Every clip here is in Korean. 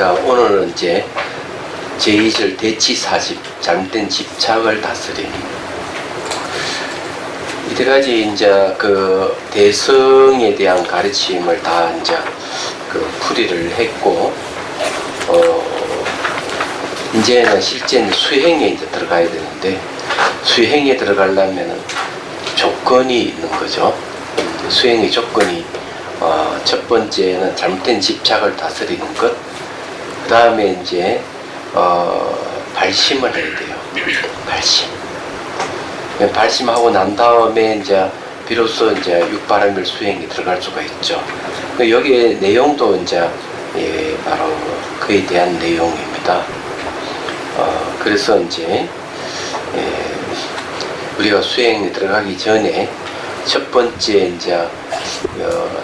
자, 오늘은 이제 제2절 대치4집 잘못된 집착을 다스림. 이때까지 이제 그 대성에 대한 가르침을 다 이제 그 풀이를 했고, 이제는 실제 수행에 이제 들어가야 되는데, 수행에 들어가려면은 조건이 있는 거죠. 수행의 조건이 첫 번째는 잘못된 집착을 다스리는 것. 그 다음에 이제 발심을 해야 돼요. 발심하고 난 다음에 이제 비로소 이제 육바라밀 수행에 들어갈 수가 있죠. 여기에 내용도 이제 바로 그에 대한 내용입니다. 그래서 이제 우리가 수행에 들어가기 전에 첫 번째 이제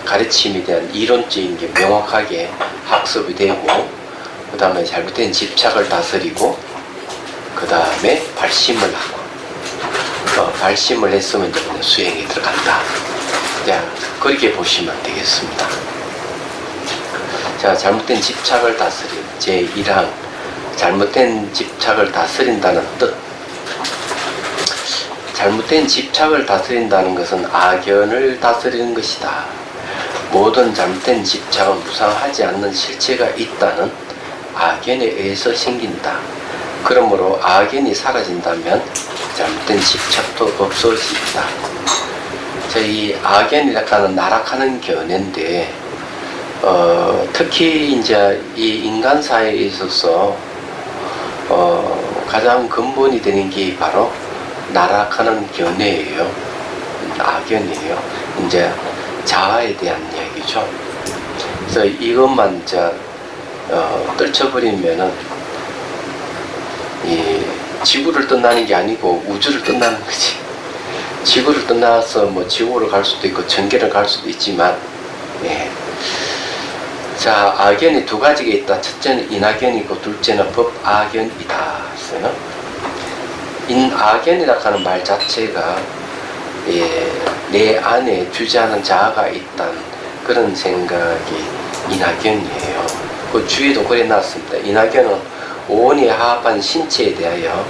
가르침에 대한 이론적인 게 명확하게 학습이 되고, 그 다음에 잘못된 집착을 다스리고, 그 다음에 발심을 하고, 발심을 했으면 이제 그냥 수행에 들어간다. 자, 그렇게 보시면 되겠습니다. 자, 잘못된 집착을 다스림 제1항 잘못된 집착을 다스린다는 뜻. 잘못된 집착을 다스린다는 것은 악연을 다스리는 것이다. 모든 잘못된 집착은 무상하지 않는 실체가 있다는 악연에 의해서 생긴다. 그러므로 악연이 사라진다면 잘못된 집착도 없어진다. 자, 이 악연이라고 하는 나락하는 견해인데, 특히 이제 이 인간사에 있어서 가장 근본이 되는 게 바로 나락하는 견해예요. 악연이에요. 이제 자아에 대한 이야기죠. 그래서 이것만 이제 떨쳐버리면은 이 지구를 떠나는 게 아니고 우주를 떠나는 거지. 지구를 떠나서 뭐 지구를 갈 수도 있고 전계를 갈 수도 있지만, 자, 악연이 두 가지가 있다. 첫째는 인악연이고 둘째는 법악연이다 했어요. 인악연이라고 하는 말 자체가 내 안에 주재하는 자아가 있다는 그런 생각이 인악연이에요. 그 주위도 그래 놨습니다. 인악연은 오온이 합한 신체에 대하여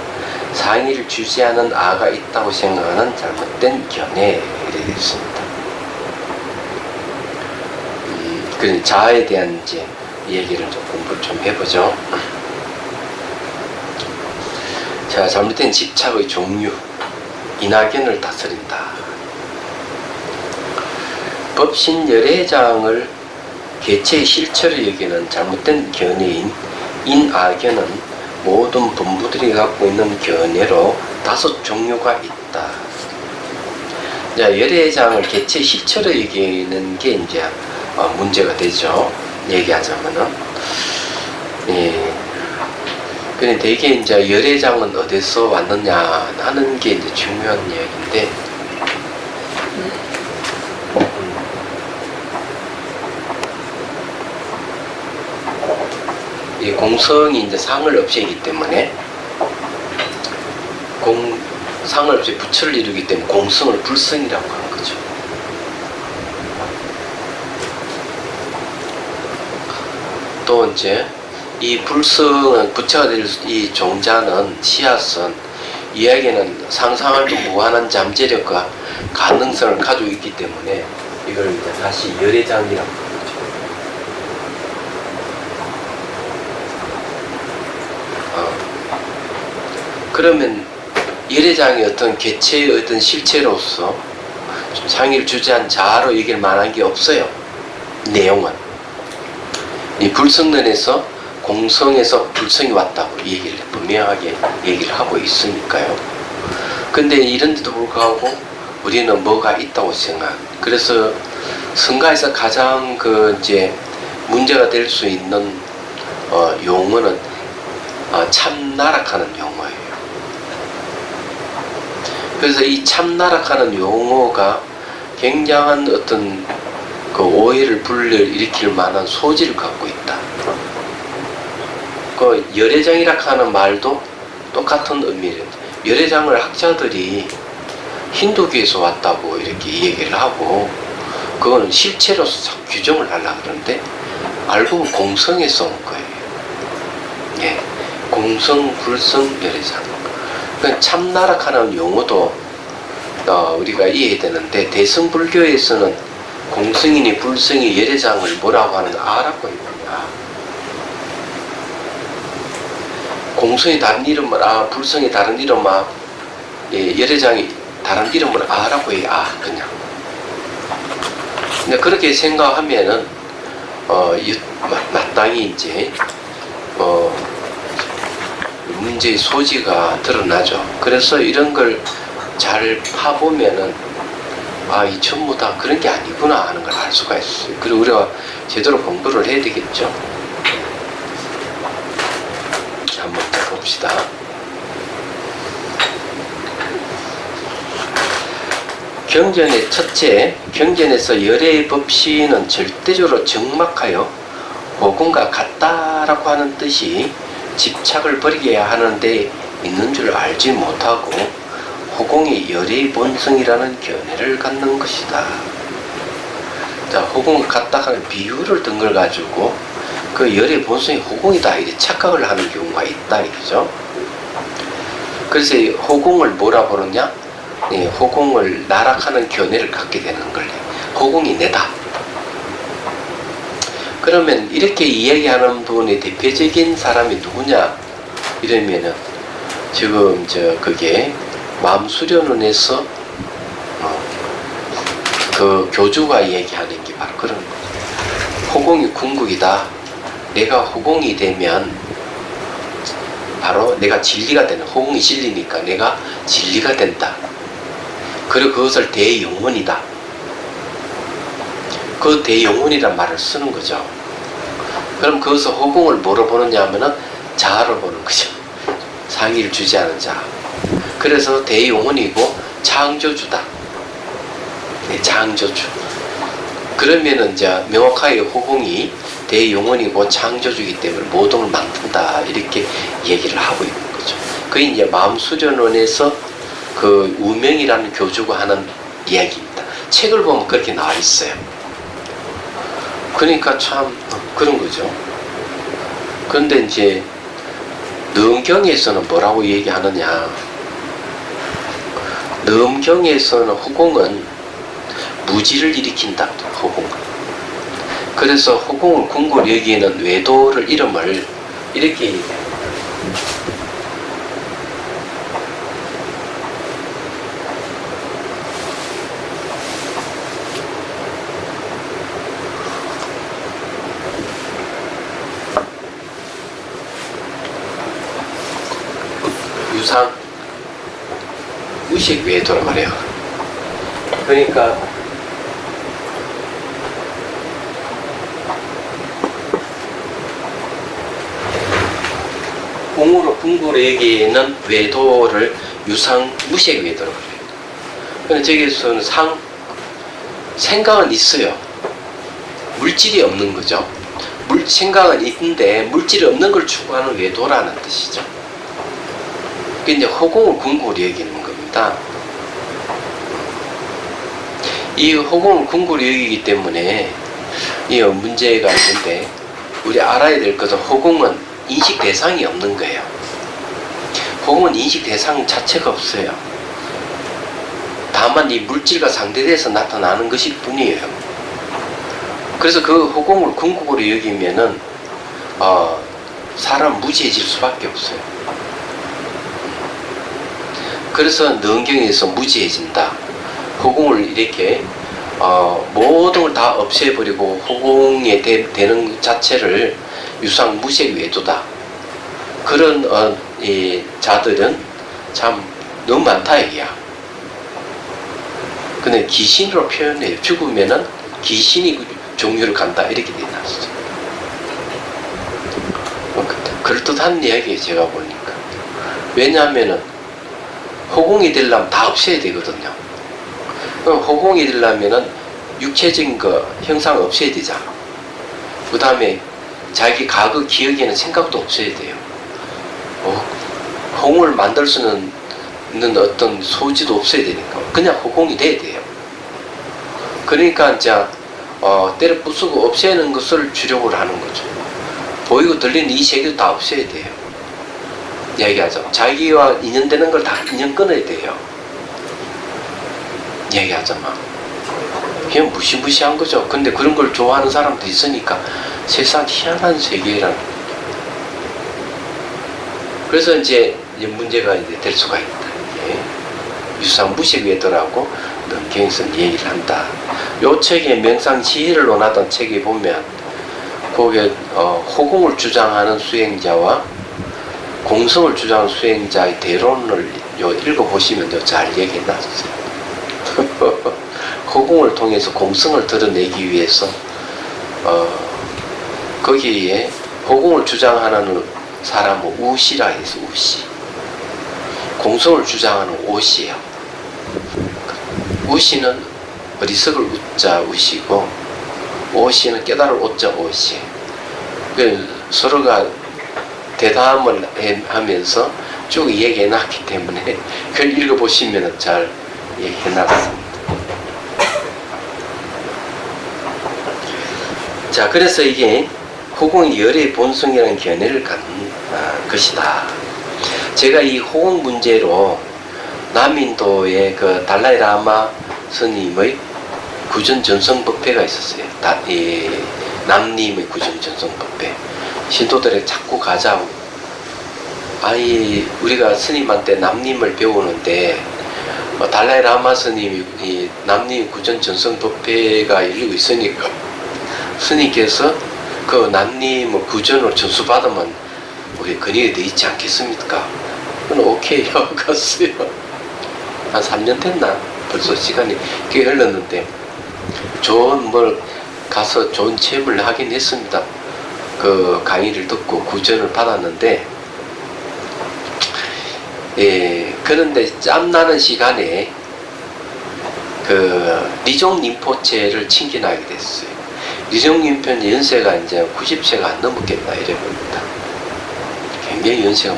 상의를 주재하는 아가 있다고 생각하는 잘못된 견해 이렇게 있습니다. 그 자아에 대한 이제 얘기를 좀 공부를 좀 해보죠. 자, 잘못된 집착의 종류. 인악연을 다스린다. 법신열애장을 개체의 실체로 여기는 잘못된 견해인 인악연은 모든 본부들이 갖고 있는 견해로 5 종류가 있다. 자, 열애장을 개체의 실체로 여기는 게 이제 문제가 되죠. 얘기하자면은. 근데 대개 이제 열애장은 어디서 왔느냐 하는 게 이제 중요한 이야기인데, 이 공성이 이제 상을 없애기 때문에, 상을 없애 부처를 이루기 때문에 공성을 불성이라고 하는 거죠. 또 이제 이 불성은 부처가 될 이 종자는 씨앗은 이에게는 상상할도 무한한 잠재력과 가능성을 가지고 있기 때문에 이걸 이제 다시 열애장이라고 하는 거죠. 그러면 열애장이 어떤 개체의 어떤 실체로서 상의를 주재한 자아로 얘기를 말한 게 없어요. 내용은 이 불성론에서 공성에서 불성이 왔다고 얘기를 분명하게 얘기를 하고 있으니까요. 근데 이런데도 불구하고 우리는 뭐가 있다고 생각. 그래서 성가에서 가장 그 이제 문제가 될 수 있는 용어는 참나락하는 용어예요. 그래서 이 참나락하는 용어가 굉장한 어떤 그 오해를 불러일으킬 만한 소질을 갖고 있다. 그 열애장이라고 하는 말도 똑같은 의미예요. 열애장을 학자들이 힌두교에서 왔다고 이렇게 얘기를 하고, 그거는 실체로서 규정을 하려고 그러는데 알고 보면 공성에서 온 거예요. 공성, 불성, 열애장. 참나락하는 용어도 우리가 이해해야 되는데, 대승불교에서는 공성이니 불성이 열애장을 뭐라고 하는 아라고 합니다. 공성이 다른 이름을 불성이 다른 이름 열애장이 다른 이름을 아라고 해요. 그냥. 근데 그렇게 생각하면은 마땅히 이제 문제의 소지가 드러나죠. 그래서 이런 걸 잘 파보면은 이 전부 다 그런 게 아니구나 하는 걸 알 수가 있어요. 그리고 우리가 제대로 공부를 해야 되겠죠. 한번 더 봅시다. 경전의 첫째, 경전에서 열애의 법시는 절대적으로 적막하여 호공과 같다라고 하는 뜻이 집착을 버리게 하는데 있는 줄 알지 못하고 호공이 열애의 본성이라는 견해를 갖는 것이다. 자, 호공과 같다 하는 비유를 든 걸 가지고 그 열애의 본성이 호공이다 이렇게 착각을 하는 경우가 있다 이거죠. 그래서 이 호공을 뭐라 부르냐? 호공을 나락하는 견해를 갖게 되는 거예요. 호공이 내다. 그러면 이렇게 이야기하는 분의 대표적인 사람이 누구냐? 이러면은 지금 그게 마음수련원에서 그 교주가 얘기하는 게 바로 그런 거예요. 호공이 궁극이다. 내가 호공이 되면 바로 내가 진리가 되는, 호공이 진리니까 내가 진리가 된다. 그리고 그것을 대영원이다. 그 대영원이란 말을 쓰는 거죠. 그럼 그것을 호공을 뭐로 보느냐 하면은 자아로 보는 거죠. 상의를 주지 않은 자. 그래서 대영원이고 창조주다. 창조주. 그러면은 이제 명확하게 호공이 대영원이고 창조주이기 때문에 모든 걸 만든다. 이렇게 얘기를 하고 있는 거죠. 그게 이제 마음수련원에서 그 우명이라는 교주가 하는 이야기입니다. 책을 보면 그렇게 나와 있어요. 그러니까 참 그런 거죠. 그런데 이제 능경에서는 뭐라고 얘기하느냐? 능경에서는 호공은 무지를 일으킨다. 호공은. 그래서 호공을 궁궐 여기에는 외도를 이름을 이렇게 얘기해요. 유상 의식 외도란 말이에요. 그러니까 공으로 궁굴에게는 외도를 유상 무색 외도라고 해요. 근데 저기서는 생각은 있어요. 물질이 없는 거죠. 생각은 있는데 물질이 없는 걸 추구하는 외도라는 뜻이죠. 그게 이제 호공을 궁굴이 여기는 겁니다. 이 호공을 궁굴이 여기기 때문에 이 문제가 있는데, 우리 알아야 될 것은 호공은 인식 대상이 없는 거예요. 호공은 인식 대상 자체가 없어요. 다만 이 물질과 상대돼서 나타나는 것일 뿐이에요. 그래서 그 호공을 궁극으로 여기면은 사람 무지해질 수밖에 없어요. 그래서 능경에서 무지해진다. 호공을 이렇게 모든 걸 다 없애버리고 호공에 되는 자체를 유상 무색 외도다. 그런 이 자들은 참 너무 많다 이게야. 근데 귀신으로 표현해요. 죽으면은 귀신이 종류를 간다 이렇게 돼 놨어요. 그럴듯한 이야기예요. 제가 보니까. 왜냐하면은 호공이 되려면 다 없애야 되거든요. 그럼 호공이 되려면은 육체적인 거 형상 없애야 되잖아. 그 다음에 자기 과거 기억에는 생각도 없어야 돼요. 호공을 만들 수 있는 어떤 소지도 없어야 되니까 그냥 호공이 돼야 돼요. 그러니까 이제 때려 부수고 없애는 것을 주력을 하는 거죠. 보이고 들리는 이 세계도 다 없애야 돼요. 얘기하죠. 자기와 인연되는 걸 다 인연 끊어야 돼요. 얘기하잖아. 그냥 무시무시한 거죠. 근데 그런 걸 좋아하는 사람도 있으니까 세상 희한한 세계라는. 그래서 이제 문제가 이제 될 수가 있다. 유상 무식외도라고 능경에서 얘기를 한다. 요 책에 명상지혜를 논하던 책에 보면 거기에 호공을 주장하는 수행자와 공성을 주장하는 수행자의 대론을 읽어보시면 잘 얘기해 놨어요. 호공을 통해서 공성을 드러내기 위해서 거기에 호공을 주장하는 사람은 우시라 해서 우시, 공성을 주장하는 오시예요. 우시는 어리석을 우자 우시고 오시는 깨달을 오자 오시. 서로가 대담을 하면서 쭉 얘기해 놨기 때문에 그걸 읽어보시면 잘 얘기해 놨습니다. 자, 그래서 이게 호공이 열의 본성이라는 견해를 갖는 것이다. 제가 이 호공 문제로 남인도의 그 달라이 라마 스님의 구전 전성 법회가 있었어요. 남님의 구전 전성 법회. 신도들에게 자꾸 가자고. 아니, 우리가 스님한테 남님을 배우는데 달라이 라마 스님이 남님 구전 전성 법회가 열리고 있으니까 스님께서 그 남님 구전을 전수받으면 우리 근육이 돼 있지 않겠습니까? 그건 오케이 하고 갔어요. 한 3년 됐나? 벌써 시간이 꽤 흘렀는데 좋은 가서 좋은 체험을 하긴 했습니다. 그 강의를 듣고 구전을 받았는데, 그런데 짬나는 시간에 그 리종 림포체를 친견하게 됐어요. 리종 림포체 연세가 이제 90세가 안 넘었겠다 이래 봅니다. 굉장히 연세가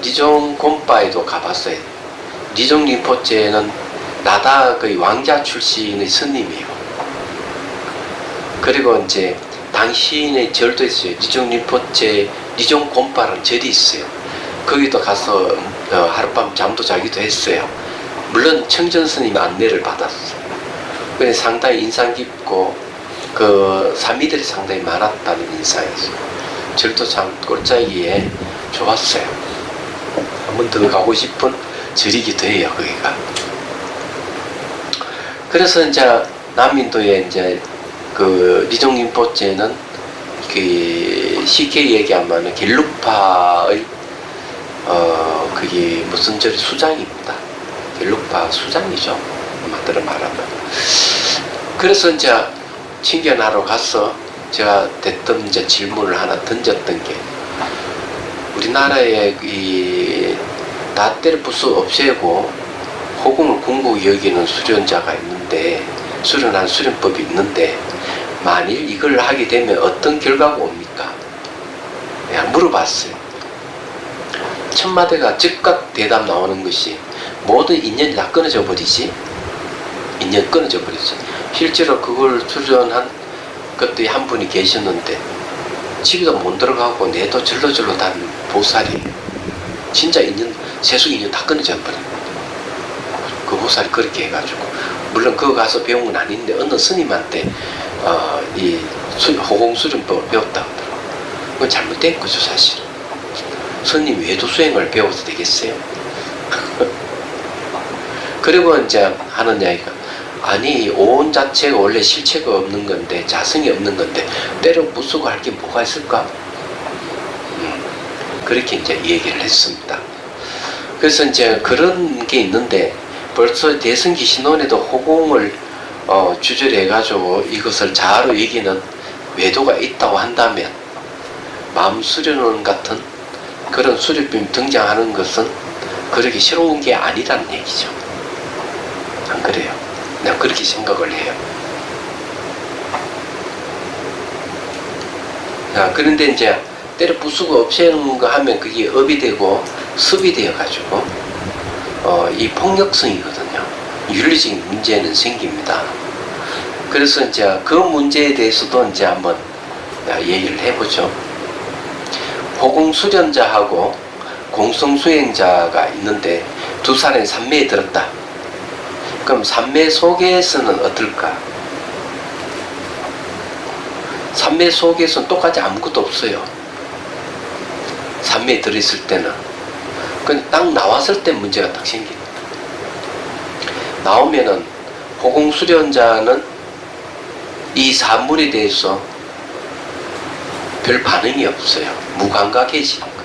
리종 곰바에도 가봤어요. 리종 림포체는 나다의 왕자 출신의 스님이에요. 그리고 이제 당신의 절도 있어요. 리종 림포체 리종 곰바라는 절이 있어요. 거기도 가서 하룻밤 잠도 자기도 했어요. 물론 청전 스님 안내를 받았어요. 그래서 상당히 인상 깊고 그 사미들이 상당히 많았다는 인상이었어요. 절도 참 꼴짜기에 좋았어요. 한 번 더 가고 싶은 절이기도 해요, 거기가. 그래서 이제 남인도에 이제 그 리종 림포체는 그 쉽게 얘기하면 겔룩파의 그게 무슨 절이 수장입니다. 겔룩파 수장이죠. 만들어 말하면. 그래서 이제 친견하러 가서 제가 대뜸 이제 질문을 하나 던졌던 게, 우리나라에 이 나때를 부수 없애고 호공을 궁극 여기는 수련자가 있는데, 수련한 수련법이 있는데, 만일 이걸 하게 되면 어떤 결과가 옵니까? 그냥 물어봤어요. 첫마디가 즉각 대답 나오는 것이, 모든 인연이 다 끊어져 버리지. 인연 끊어져 버리지. 실제로 그걸 수련한 것도 한 분이 계셨는데 집에도 못 들어가고 내도 절로절로 단 보살이 진짜 인연, 세속 인연 다 끊어져 버려요. 그 보살이 그렇게 해가지고, 물론 그거 가서 배운 건 아닌데 어느 스님한테 이 호공수련법을 배웠다 하더라고요. 그건 잘못된 거죠, 사실은. 스님 외도 수행을 배워서 되겠어요? 그리고 이제 하는 이야기가, 아니 오온 자체가 원래 실체가 없는 건데, 자성이 없는 건데 때려 부수고 할 게 뭐가 있을까? 그렇게 이제 얘기를 했습니다. 그래서 이제 그런 게 있는데, 벌써 대승기신론에도 호공을 주제로 해가지고 이것을 자아로 여기는 외도가 있다고 한다면, 마음 수련원 같은 그런 수련법이 등장하는 것은 그렇게 새로운 게 아니라는 얘기죠. 안 그래요? 난 그렇게 생각을 해요. 자, 그런데 이제 때려 부수고 없애는 거 하면 그게 업이 되고 습이 되어가지고 이 폭력성이거든요. 윤리적인 문제는 생깁니다. 그래서 이제 그 문제에 대해서도 이제 한번 얘기를 해보죠. 호공 수련자하고 공성수행자가 있는데 두 사람이 산매에 들었다. 그럼 산매 속에서는 어떨까? 산매 속에서는 똑같이 아무것도 없어요. 산매에 들어있을 때는. 근데 딱 나왔을 때 문제가 딱 생기는 거예요. 나오면은 호공수련자는 이 사물에 대해서 별 반응이 없어요. 무감각해지는 거예요.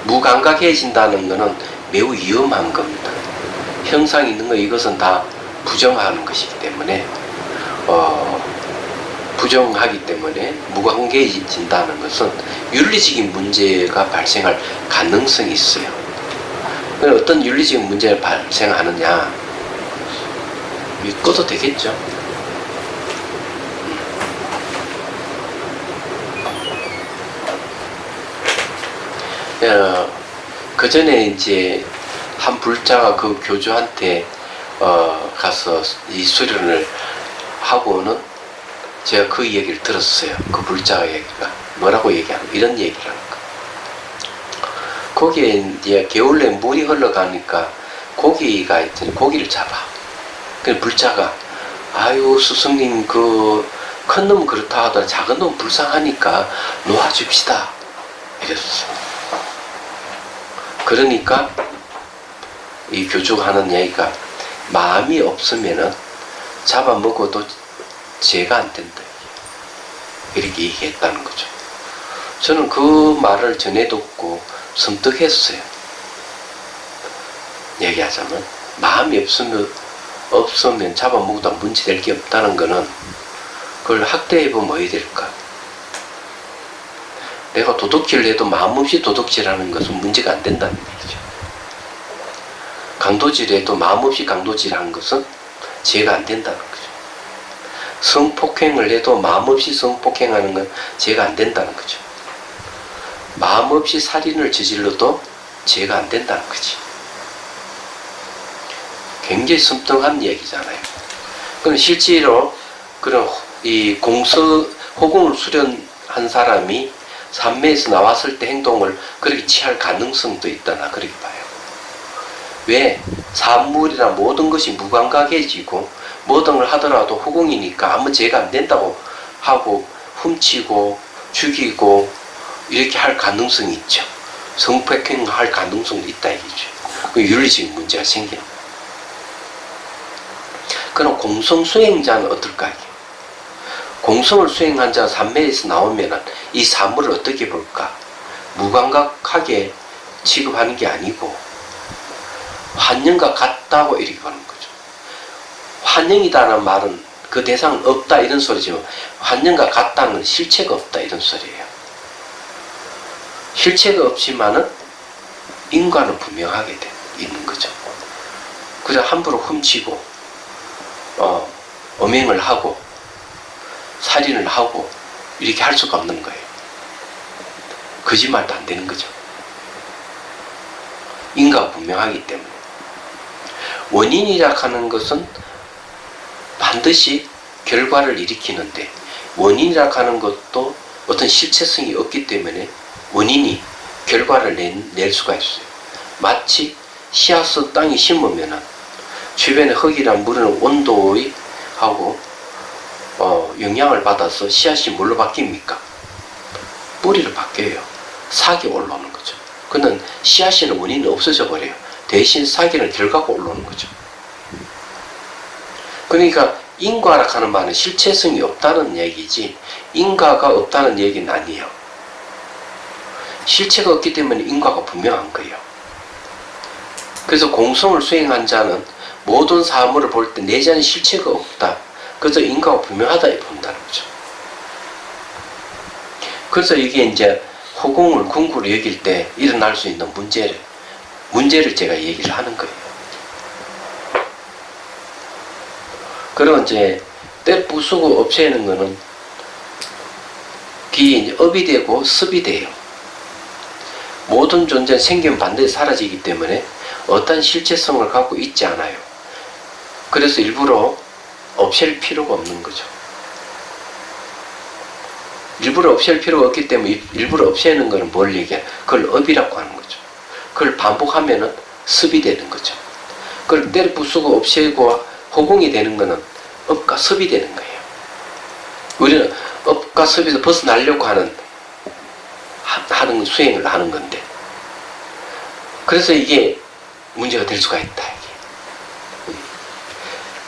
무감각해진다는 것은 매우 위험한 겁니다. 형상 있는 거 이것은 다 부정하는 것이기 때문에 부정하기 때문에 무감각해진다는 것은 윤리적인 문제가 발생할 가능성이 있어요. 어떤 윤리적인 문제가 발생하느냐 믿고도 되겠죠. 그 전에 이제 한 불자가 그 교주한테 가서 이 수련을 하고는 제가 그 얘기를 들었어요. 그 불자가 얘기가 뭐라고 얘기하는 이런 얘기를 하는 거. 거기에 이제 겨울에 물이 흘러가니까 고기가 있더니 고기를 잡아. 그 불자가 아유 스승님 그 큰 놈은 그렇다 하더라 작은 놈은 불쌍하니까 놓아줍시다 이랬어요. 그러니까 이 교주가 하는 얘기가 마음이 없으면은 잡아먹어도 죄가 안 된다 이렇게 얘기했다는 거죠. 저는 그 말을 전해 듣고 섬뜩했어요. 얘기하자면 마음이 없으면 잡아먹어도 문제될 게 없다는 거는 그걸 학대해보면 어떻게 될까? 내가 도둑질을 해도 마음 없이 도둑질하는 것은 문제가 안 된다는 얘기죠. 강도질을 해도 마음 없이 강도질하는 것은 죄가 안 된다는 거죠. 성폭행을 해도 마음 없이 성폭행하는 건 죄가 안 된다는 거죠. 마음 없이 살인을 저질러도 죄가 안 된다는 거지. 굉장히 섬뜩한 얘기잖아요. 그럼 실제로 그런 이 호공을 수련한 사람이 산매에서 나왔을 때 행동을 그렇게 취할 가능성도 있다나 그렇게 봐요. 왜? 산물이나 모든 것이 무감각해지고 모든 걸 하더라도 호공이니까 아무 죄가 안 된다고 하고 훔치고 죽이고 이렇게 할 가능성이 있죠. 성폭행할 가능성도 있다 이거죠. 그 윤리적인 문제가 생기는 거예요. 그럼 공성 수행자는 어떨까? 공성을 수행한 자가 산매에서 나오면 이 사물을 어떻게 볼까? 무감각하게 취급하는 게 아니고 환영과 같다고 이렇게 보는 거죠. 환영이다라는 말은 그 대상은 없다 이런 소리지만 환영과 같다는 건 실체가 없다 이런 소리예요. 실체가 없지만은 인과는 분명하게 있는 거죠. 그래 함부로 훔치고 음행을 하고 살인을 하고 이렇게 할 수가 없는 거예요. 거짓말도 안 되는 거죠. 인과가 분명하기 때문에. 원인이라 하는 것은 반드시 결과를 일으키는데 원인이라 하는 것도 어떤 실체성이 없기 때문에 원인이 결과를 낼 수가 있어요. 마치 씨앗을 땅에 심으면은 주변에 흙이랑 물은 온도의 하고 영향을 받아서 씨앗이 뭘로 바뀝니까? 뿌리로 바뀌어요. 싹이 올라오는 거죠. 그는 씨앗이는 원인이 없어져 버려요. 대신 싹이는 결과가 올라오는 거죠. 그러니까 인과라 하는 말은 실체성이 없다는 얘기지 인과가 없다는 얘기는 아니에요. 실체가 없기 때문에 인과가 분명한 거예요. 그래서 공성을 수행한 자는 모든 사물을 볼 때 내 자는 실체가 없다. 그래서 인과가 분명하다 본다는 거죠. 그래서 이게 이제 호공을 궁구로 여길 때 일어날 수 있는 문제를 제가 얘기를 하는 거예요. 그리고 이제 때 부수고 없애는 거는 그게 이제 업이 되고 습이 돼요. 모든 존재는 생기면 반드시 사라지기 때문에 어떤 실체성을 갖고 있지 않아요. 그래서 일부러 없앨 필요가 없는 거죠. 일부러 없앨 필요가 없기 때문에 일부러 없애는 것은 뭘 얘기해? 그걸 업이라고 하는 거죠. 그걸 반복하면은 습이 되는 거죠. 그걸 때려 부수고 없애고 허공이 되는 거는 업과 습이 되는 거예요. 우리는 업과 습에서 벗어나려고 하는 수행을 하는 건데, 그래서 이게 문제가 될 수가 있다. 이게.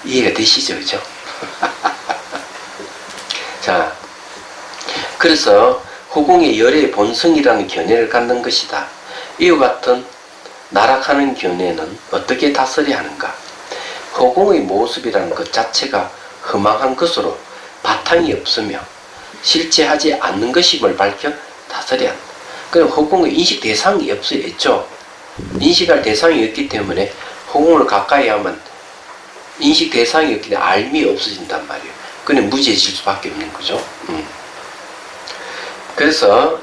이해가 되시죠, 그죠? 자, 그래서 허공의 열의 본성이라는 견해를 갖는 것이다. 이와 같은 나락하는 견해는 어떻게 다스려야 하는가? 허공의 모습이라는 것 자체가 허망한 것으로 바탕이 없으며 실제하지 않는 것임을 밝혀 다스려야 한다. 그럼 허공의 인식 대상이 없어야겠죠. 인식할 대상이 없기 때문에 허공을 가까이 하면 인식 대상이 없기 때문에 알미 없어진단 말이에요. 그냥 무지해질 수밖에 없는 거죠. 그래서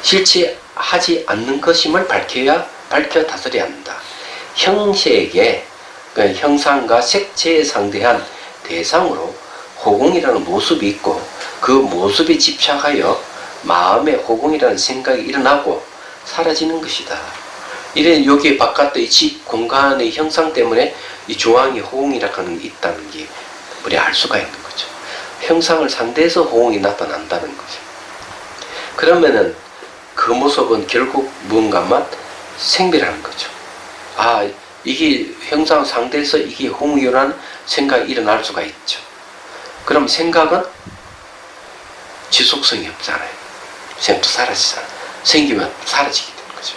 실체하지 않는 것임을 밝혀 다스려야 한다. 형체에게 형상과 색채에 상대한 대상으로 허공이라는 모습이 있고 그 모습에 집착하여 마음에 허공이라는 생각이 일어나고 사라지는 것이다. 이래 여기 바깥의 집 공간의 형상 때문에 이 중앙에 허공이라고 하는 게 있다는 게 우리 알 수가 있는 거죠. 형상을 상대해서 허공이 나타난다는 거죠. 그러면은 그 모습은 결국 무언가만 생멸하는 거죠. 아, 이게 형상 상대해서 이게 허공이라는 생각이 일어날 수가 있죠. 그럼 생각은 지속성이 없잖아요. 생각도 사라지잖아요. 생기면 사라지게 되는 거죠.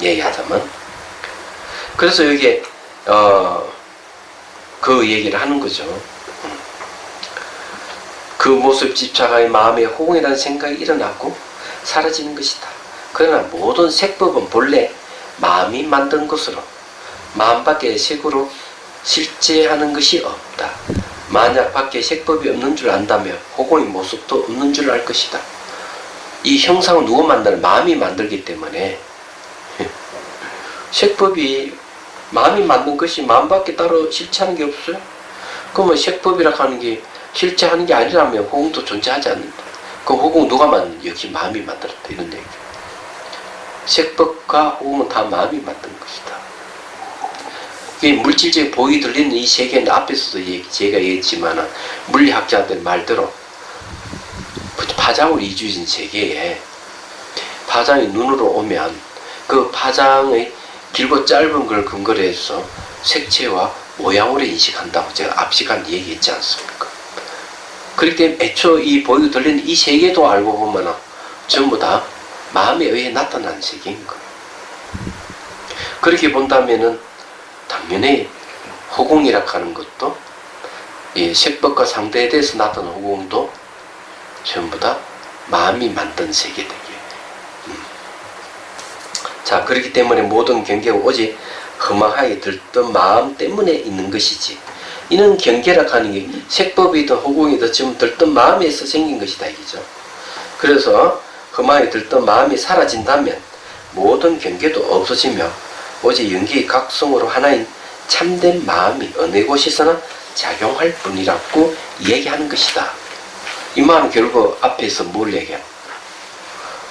얘기하자면. 그래서 여기에 그 얘기를 하는 거죠. 그 모습 집착하여 마음에 허공이라는 생각이 일어나고 사라지는 것이다. 그러나 모든 색법은 본래 마음이 만든 것으로 마음 밖의 색으로 실제하는 것이 없다. 만약 밖에 색법이 없는 줄 안다면 허공의 모습도 없는 줄 알 것이다. 이 형상은 누가 만드는? 마음이 만들기 때문에 색법이 마음이 만든 것이 마음 밖에 따로 실체하는 게 없어요. 그러면 색법이라고 하는 게 실체하는 게 아니라면 허공도 존재하지 않는다. 그럼 허공 누가 만든? 역시 마음이 만들었다. 이런 얘기. 색법과 허공은 다 마음이 만든 것이다. 물질적인 보이 들리는 이 세계는 앞에서도 제가 얘기했지만 물리학자들 말대로 파장으로 이루어진 세계에 파장이 눈으로 오면 그 파장의 길고 짧은 걸 근거로 해서 색채와 모양으로 인식한다고 제가 앞 시간 얘기했지 않습니까? 그렇기 때문에 애초 이 보이고 들리는 이 세계도 알고 보면 전부 다 마음에 의해 나타난 세계인 거예요. 그렇게 본다면은 당연히 허공이라고 하는 것도 색법과 상대에 대해서 나타난 허공도 전부 다 마음이 만든 세계다. 자, 그렇기 때문에 모든 경계가 오직 허망하게 들뜬 마음 때문에 있는 것이지. 이는 경계라고 하는 게 색법이든 허공이든 지금 들뜬 마음에서 생긴 것이다 이거죠. 그래서 험하게 들뜬 마음이 사라진다면 모든 경계도 없어지며 오직 영계의 각성으로 하나인 참된 마음이 어느 곳에서나 작용할 뿐이라고 얘기하는 것이다. 이 말은 결국 앞에서 뭘 얘기해요?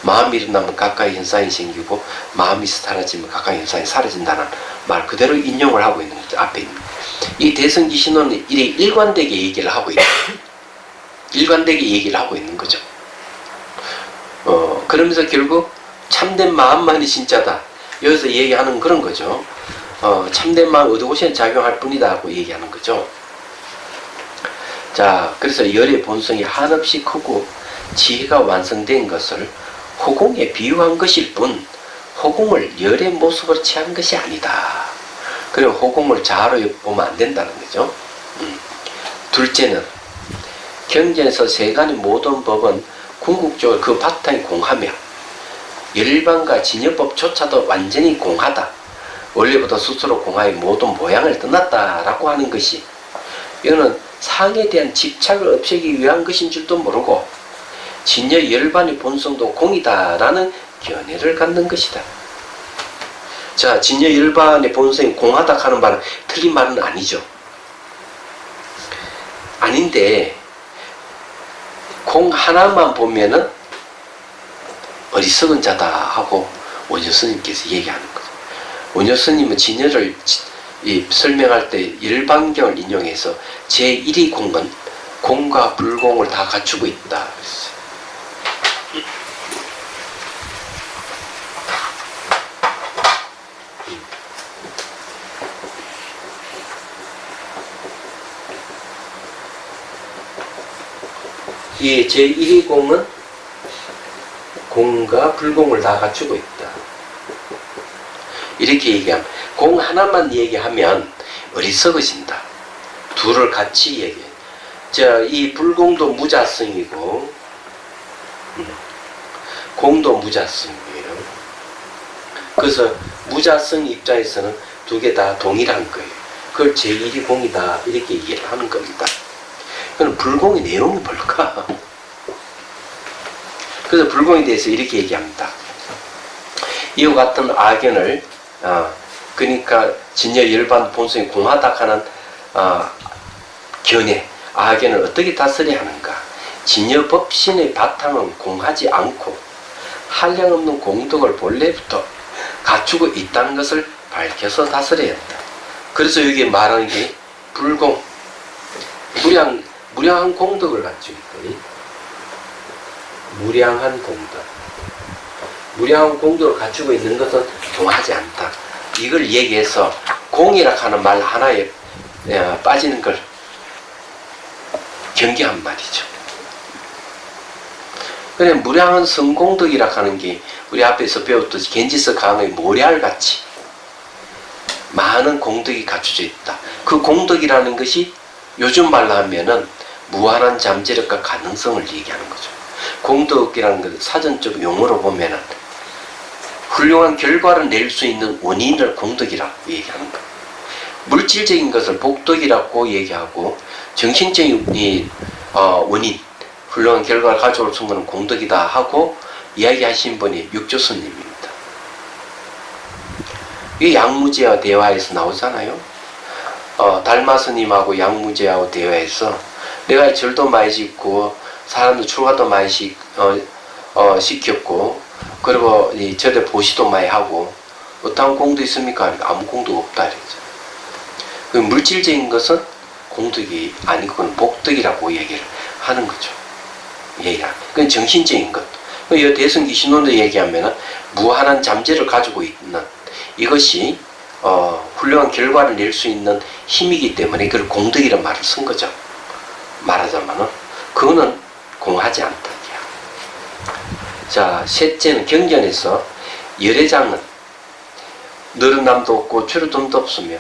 마음이 일어나면 가까이 현상이 생기고 마음이 사라지면 가까이 현상이 사라진다는 말 그대로 인용을 하고 있는 거죠. 앞에 있는 이 대성기신론은 이래 일관되게 얘기를 하고 있는 일관되게 얘기를 하고 있는 거죠. 그러면서 결국 참된 마음만이 진짜다. 여기서 얘기하는 그런 거죠. 참된 마음 어디 곳에 작용할 뿐이다 하고 얘기하는 거죠. 자, 그래서 열의 본성이 한없이 크고 지혜가 완성된 것을 허공에 비유한 것일 뿐 허공을 열의 모습으로 취한 것이 아니다. 그리고 허공을 자아로 보면 안 된다는 거죠. 둘째는 경전에서 세간의 모든 법은 궁극적으로 그 바탕이 공하며 열반과 진여법조차도 완전히 공하다. 원래부터 스스로 공하의 모든 모양을 떠났다라고 하는 것이 이거는 상에 대한 집착을 없애기 위한 것인 줄도 모르고 진여 열반의 본성도 공이다라는 견해를 갖는 것이다. 자, 진여 열반의 본성이 공하다 하는 말은 틀린 말은 아니죠. 아닌데 공 하나만 보면은 어리석은 자다 하고 원효 스님께서 얘기하는 거죠. 원효 스님은 진여를 설명할 때 열반경을 인용해서 제1위 공은 공과 불공을 다 갖추고 있다 그랬어요. 이 제1위 공은 공과 불공을 다 갖추고 있다. 이렇게 얘기하면 공 하나만 얘기하면 어리석어진다. 둘을 같이 얘기해. 자, 이 불공도 무자성이고 공도 무자성이에요. 그래서 무자성 입장에서는 두 개 다 동일한 거예요. 그걸 제1위 공이다 이렇게 얘기를 하는 겁니다. 그럼 불공의 내용이 뭘까? 그래서 불공에 대해서 이렇게 얘기합니다. 이와 같은 악연을 그러니까 진여 열반 본성이 공하다 하는 견해 악연을 어떻게 다스려야 하는가? 진여 법신의 바탕은 공하지 않고 한량없는 공덕을 본래부터 갖추고 있다는 것을 밝혀서 다스려야 한다. 그래서 여기 말하는 게 불공 무량한 공덕을 갖추고 있다. 무량한 공덕. 무량한 공덕을 갖추고 있는 것은 동하지 않다. 이걸 얘기해서 공이라 하는 말 하나에 빠지는 걸 경계한 말이죠. 그래 무량한 성공덕이라 하는 게 우리 앞에서 배웠듯이 겐지스 강의 모래알같이 많은 공덕이 갖춰져 있다. 그 공덕이라는 것이 요즘 말로 하면은 무한한 잠재력과 가능성을 얘기하는 거죠. 공덕이라는 것 사전적 용어로 보면은 훌륭한 결과를 낼 수 있는 원인을 공덕이라고 얘기하는 거예요. 물질적인 것을 복덕이라고 얘기하고 정신적인 원인, 훌륭한 결과를 가져올 수 있는 공덕이다 하고 이야기하신 분이 육조스님입니다. 이게 양무제와 대화에서 나오잖아요. 달마스님하고 양무제하고 대화에서 내가 절도 많이 짓고 사람들 출가도 많이 시켰고 그리고 이 절에 보시도 많이 하고 어떤 공도 있습니까? 아무 공도 없다 그랬죠. 그 물질적인 것은 공덕이 아니고 그건 복덕이라고 얘기를 하는 거죠. 그건 정신적인 것. 이 대승기 신론도 얘기하면 무한한 잠재를 가지고 있는 이것이 훌륭한 결과를 낼 수 있는 힘이기 때문에 그걸 공덕이라는 말을 쓴 거죠. 말하자면은 그거는 공하지 않다. 자, 셋째는 경전에서 열애장은 너른남도 없고 추르듬도 없으며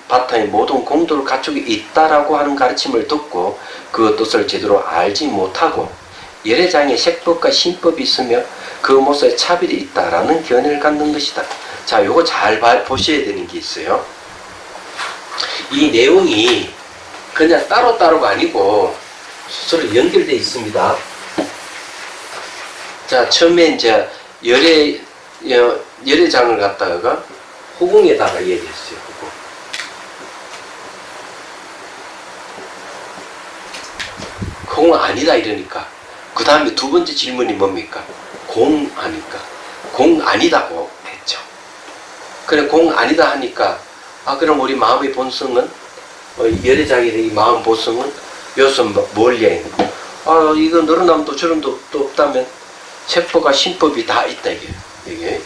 바탕에 모든 공도를 갖추고 있다라고 하는 가르침을 듣고 그 뜻을 제대로 알지 못하고 열애장에 색법과 신법이 있으며 그 모습에 차별이 있다라는 견해를 갖는 것이다. 자, 요거 잘 보셔야 되는 게 있어요. 이 내용이 그냥 따로따로가 아니고 서로 연결되어 있습니다. 자, 처음에 이제 열애장을 갖다가 호궁에다가 얘기했어요. 호궁은 아니다 이러니까 그 다음에 두 번째 질문이 뭡니까? 공 하니까 공 아니다고 했죠. 그래 공 아니다 하니까 그럼 우리 마음의 본성은 열애장의 이 마음 본성은 여기서 뭘 얘기하는 이거 너른남도 저른도 없다면 색법과 신법이 다 있다 이게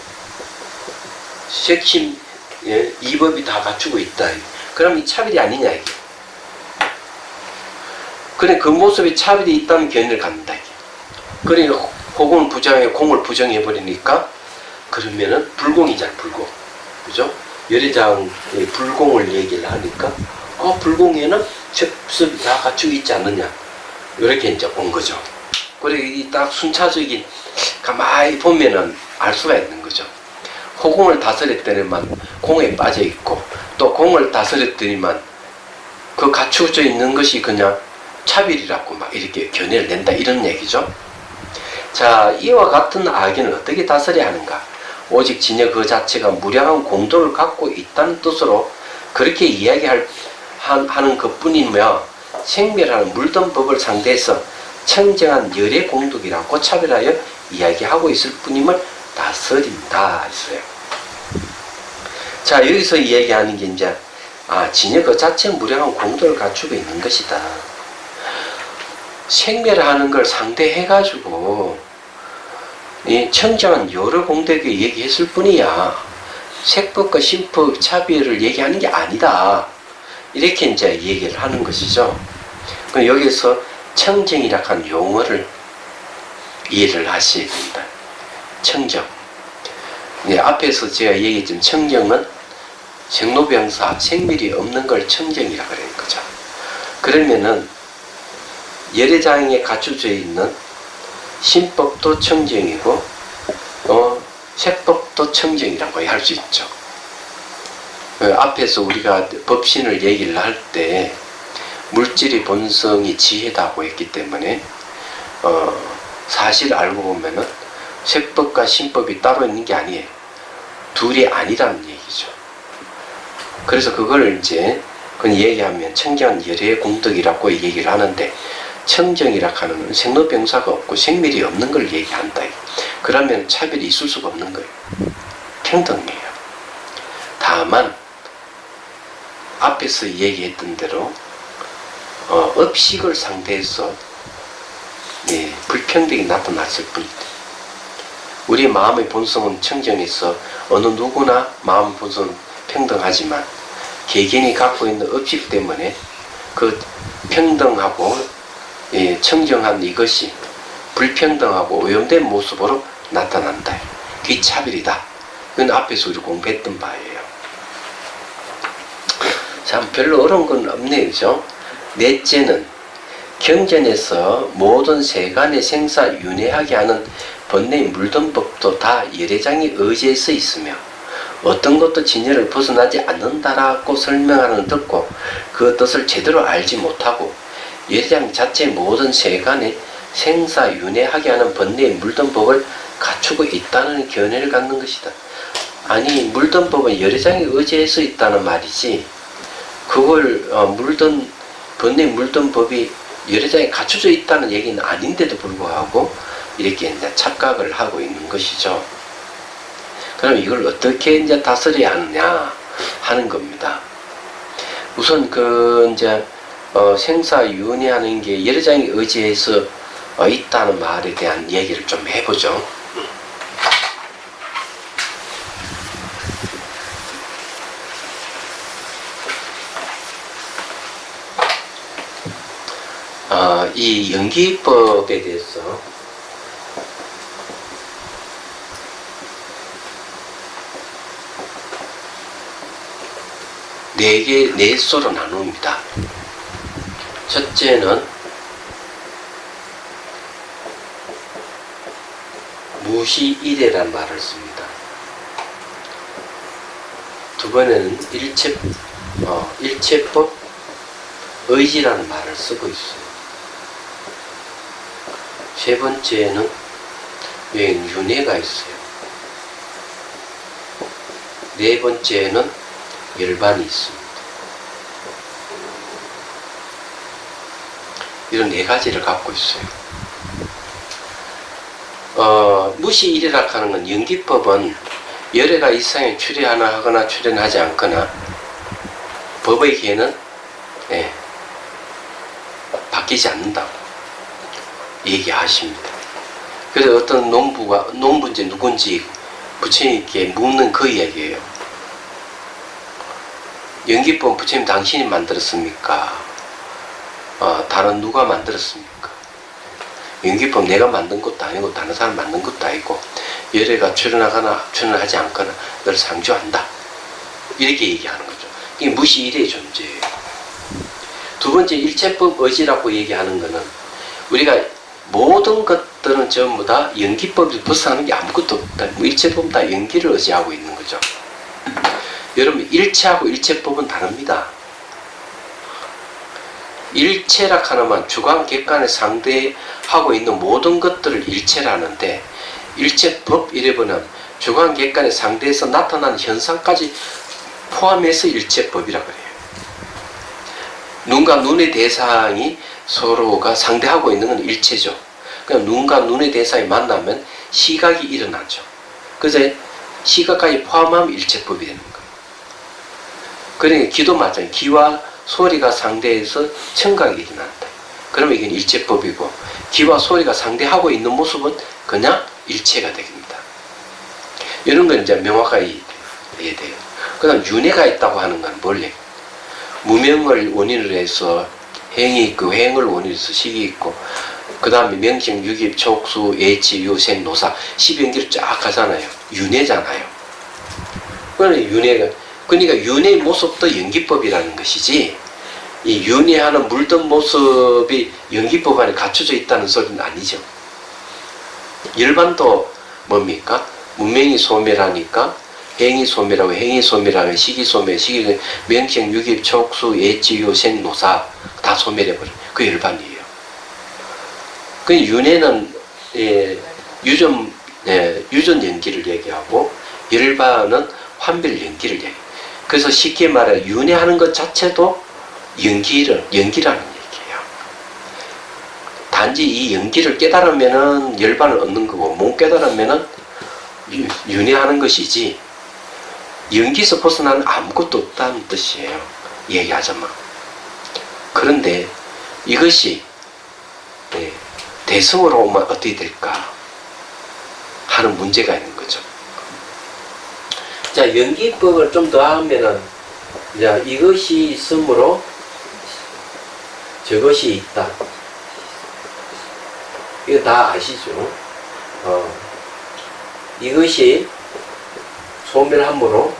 색심 이법이 다 갖추고 있다. 그럼 이 차별이 아니냐 이게. 그래 그 모습에 차별이 있다는 견해를 갖는다 이게. 그러니까 호공을 부정해 공을 부정해 버리니까 그러면은 불공이잖아 불공. 그죠? 열애장의 불공을 얘기를 하니까 불공에는 색습이 다 갖추고 있지 않느냐 이렇게 이제 온 거죠. 그리고 이 딱 순차적인 가만히 보면은 알 수가 있는 거죠. 호공을 다스렸더니만 공에 빠져 있고 또 공을 다스렸더니만 그 갖추어져 있는 것이 그냥 차별이라고 막 이렇게 견해를 낸다 이런 얘기죠. 자, 이와 같은 악연을 어떻게 다스려야 하는가? 오직 진여 그 자체가 무량한 공덕을 갖고 있다는 뜻으로 그렇게 이야기하는 것뿐이며 생멸하는 물든 법을 상대해서 청정한 열애 공덕이라고 차별하여 이야기하고 있을 뿐임을 다스린다 했어요. 자, 여기서 이야기하는 게 이제 진여 그 자체는 무량한 공덕을 갖추고 있는 것이다. 생멸하는 걸 상대해가지고 이 청정한 여러 공덕을 얘기했을 뿐이야. 색법과 신법 차별을 얘기하는 게 아니다. 이렇게 이제 얘기를 하는 것이죠. 그럼 여기서 청정이라 하는 용어를 이해를 하셔야 된다. 청정. 네, 앞에서 제가 얘기했지만 청정은 생로병사, 생멸이 없는 걸 청정이라 그러는 거죠. 그러면은 열애장에 갖춰져 있는 신법도 청정이고 색법도 청정이라고 할 수 있죠. 앞에서 우리가 법신을 얘기를 할 때 물질의 본성이 지혜다고 했기 때문에 사실 알고 보면은 색법과 신법이 따로 있는 게 아니에요. 둘이 아니라는 얘기죠. 그래서 그걸 이제 그건 얘기하면 청정한 열애의 공덕이라고 얘기를 하는데, 청정이라 하는 생로병사가 없고 생멸이 없는 걸 얘기한다. 그러면 차별이 있을 수가 없는 거예요. 평등이에요. 다만 앞에서 얘기했던 대로 업식을 상대해서 불평등이 나타났을 뿐이다. 우리 마음의 본성은 청정해서 어느 누구나 마음 본성은 평등하지만 개개인이 갖고 있는 업식 때문에 그 평등하고 청정한 이것이 불평등하고 오염된 모습으로 나타난다. 그게 차별이다. 그건 앞에서 우리 공부했던 바예요. 참 별로 어려운 건 없네요. 그죠? 넷째는 경전에서 모든 세간의 생사 윤회하게 하는 번뇌의 물든법도 다 열애장의 의지에 서 있으며 어떤 것도 진열을 벗어나지 않는다라고 설명하는 듣고 그 뜻을 제대로 알지 못하고 열애장 자체의 모든 세간의 생사 윤회하게 하는 번뇌의 물든법을 갖추고 있다는 견해를 갖는 것이다. 아니, 물든법은 열애장의 의지에 서 있다는 말이지, 그걸 번뇌 물든법이 열애장에 갖춰져 있다는 얘기는 아닌데도 불구하고 이렇게 이제 착각을 하고 있는 것이죠. 그럼 이걸 어떻게 이제 다스려야 하느냐 하는 겁니다. 우선 이제 생사윤회하는 게 열애장의 의지에서 있다는 말에 대한 얘기를 좀 해보죠. 이 연기법에 대해서 네 소로 나눕니다. 첫째는 무시일해란 말을 씁니다. 두 번째는 일체법 의지라는 말을 쓰고 있어요. 세 번째는 윤회가 있어요. 네 번째는 열반이 있습니다. 이런 네 가지를 갖고 있어요. 무시일해라 하는 건 연기법은 열애가 이상에 출현하거나 출현하지 않거나 법의 기회는 바뀌지 않는다고 얘기하십니다. 그래서 어떤 농부인지 누군지 부처님께 묻는 그 이야기예요. 연기법 부처님 당신이 만들었습니까? 다른 누가 만들었습니까? 연기법 내가 만든 것도 아니고 다른 사람 만든 것도 아니고 열애가 출현하거나 출현하지 않거나 늘 상주한다. 이렇게 얘기하는 거죠. 이게 무시일의 존재예요. 두 번째 일체법 의지라고 얘기하는 거는 우리가 모든 것들은 전부 다 연기법을 벗어나는 게 아무것도 없다. 일체법은 다 연기를 의지하고 있는 거죠. 여러분, 일체하고 일체법은 다릅니다. 일체라 하나만 주관 객관에 상대하고 있는 모든 것들을 일체라는데, 일체법 이래보면 주관 객관에 상대해서 나타나는 현상까지 포함해서 일체법이라 그래요. 눈과 눈의 대상이 서로가 상대하고 있는 건 일체죠. 그냥 눈과 눈의 대상이 만나면 시각이 일어나죠. 그래서 시각까지 포함하면 일체법이 되는 거예요. 그러니까 귀도 마찬가지. 귀와 소리가 상대해서 청각이 일어난다. 그러면 이건 일체법이고, 귀와 소리가 상대하고 있는 모습은 그냥 일체가 됩니다. 이런 건 이제 명확하게 이해돼요. 그 다음 윤회가 있다고 하는 건 뭘래요? 무명을 원인으로 해서 행이 있고, 행을 원인으로 해서 식이 있고, 그 다음에 명식, 유깁, 촉수, 예치, 유생, 노사 10연기를 쫙 가잖아요. 윤회잖아요. 그러니까 윤회의 모습도 연기법이라는 것이지, 이 윤회하는 물든 모습이 연기법 안에 갖춰져 있다는 소리는 아니죠. 일반도 뭡니까? 문명이 소멸하니까 행이 소멸하고, 행이 소멸하면 식이 소멸, 식이 명식, 유깁, 촉수, 예치, 유생, 노사 다 소멸해버려요. 그 일반이에요. 그 윤회는 유전 연기를 얘기하고, 일반은 환별 연기를 얘기해요. 그래서 쉽게 말해 윤회하는 것 자체도 연기라는 얘기예요. 단지 이 연기를 깨달으면은 열반을 얻는 거고, 못 깨달으면은 윤회하는 것이지, 연기에서 벗어나는 아무것도 없다는 뜻이에요. 얘기하자면. 그런데 이것이 대성으로 오면 어떻게 될까 하는 문제가 있는 거죠. 자, 연기법을 좀 더 하면은, 자, 이것이 있으므로 저것이 있다. 이거 다 아시죠? 이것이 소멸함으로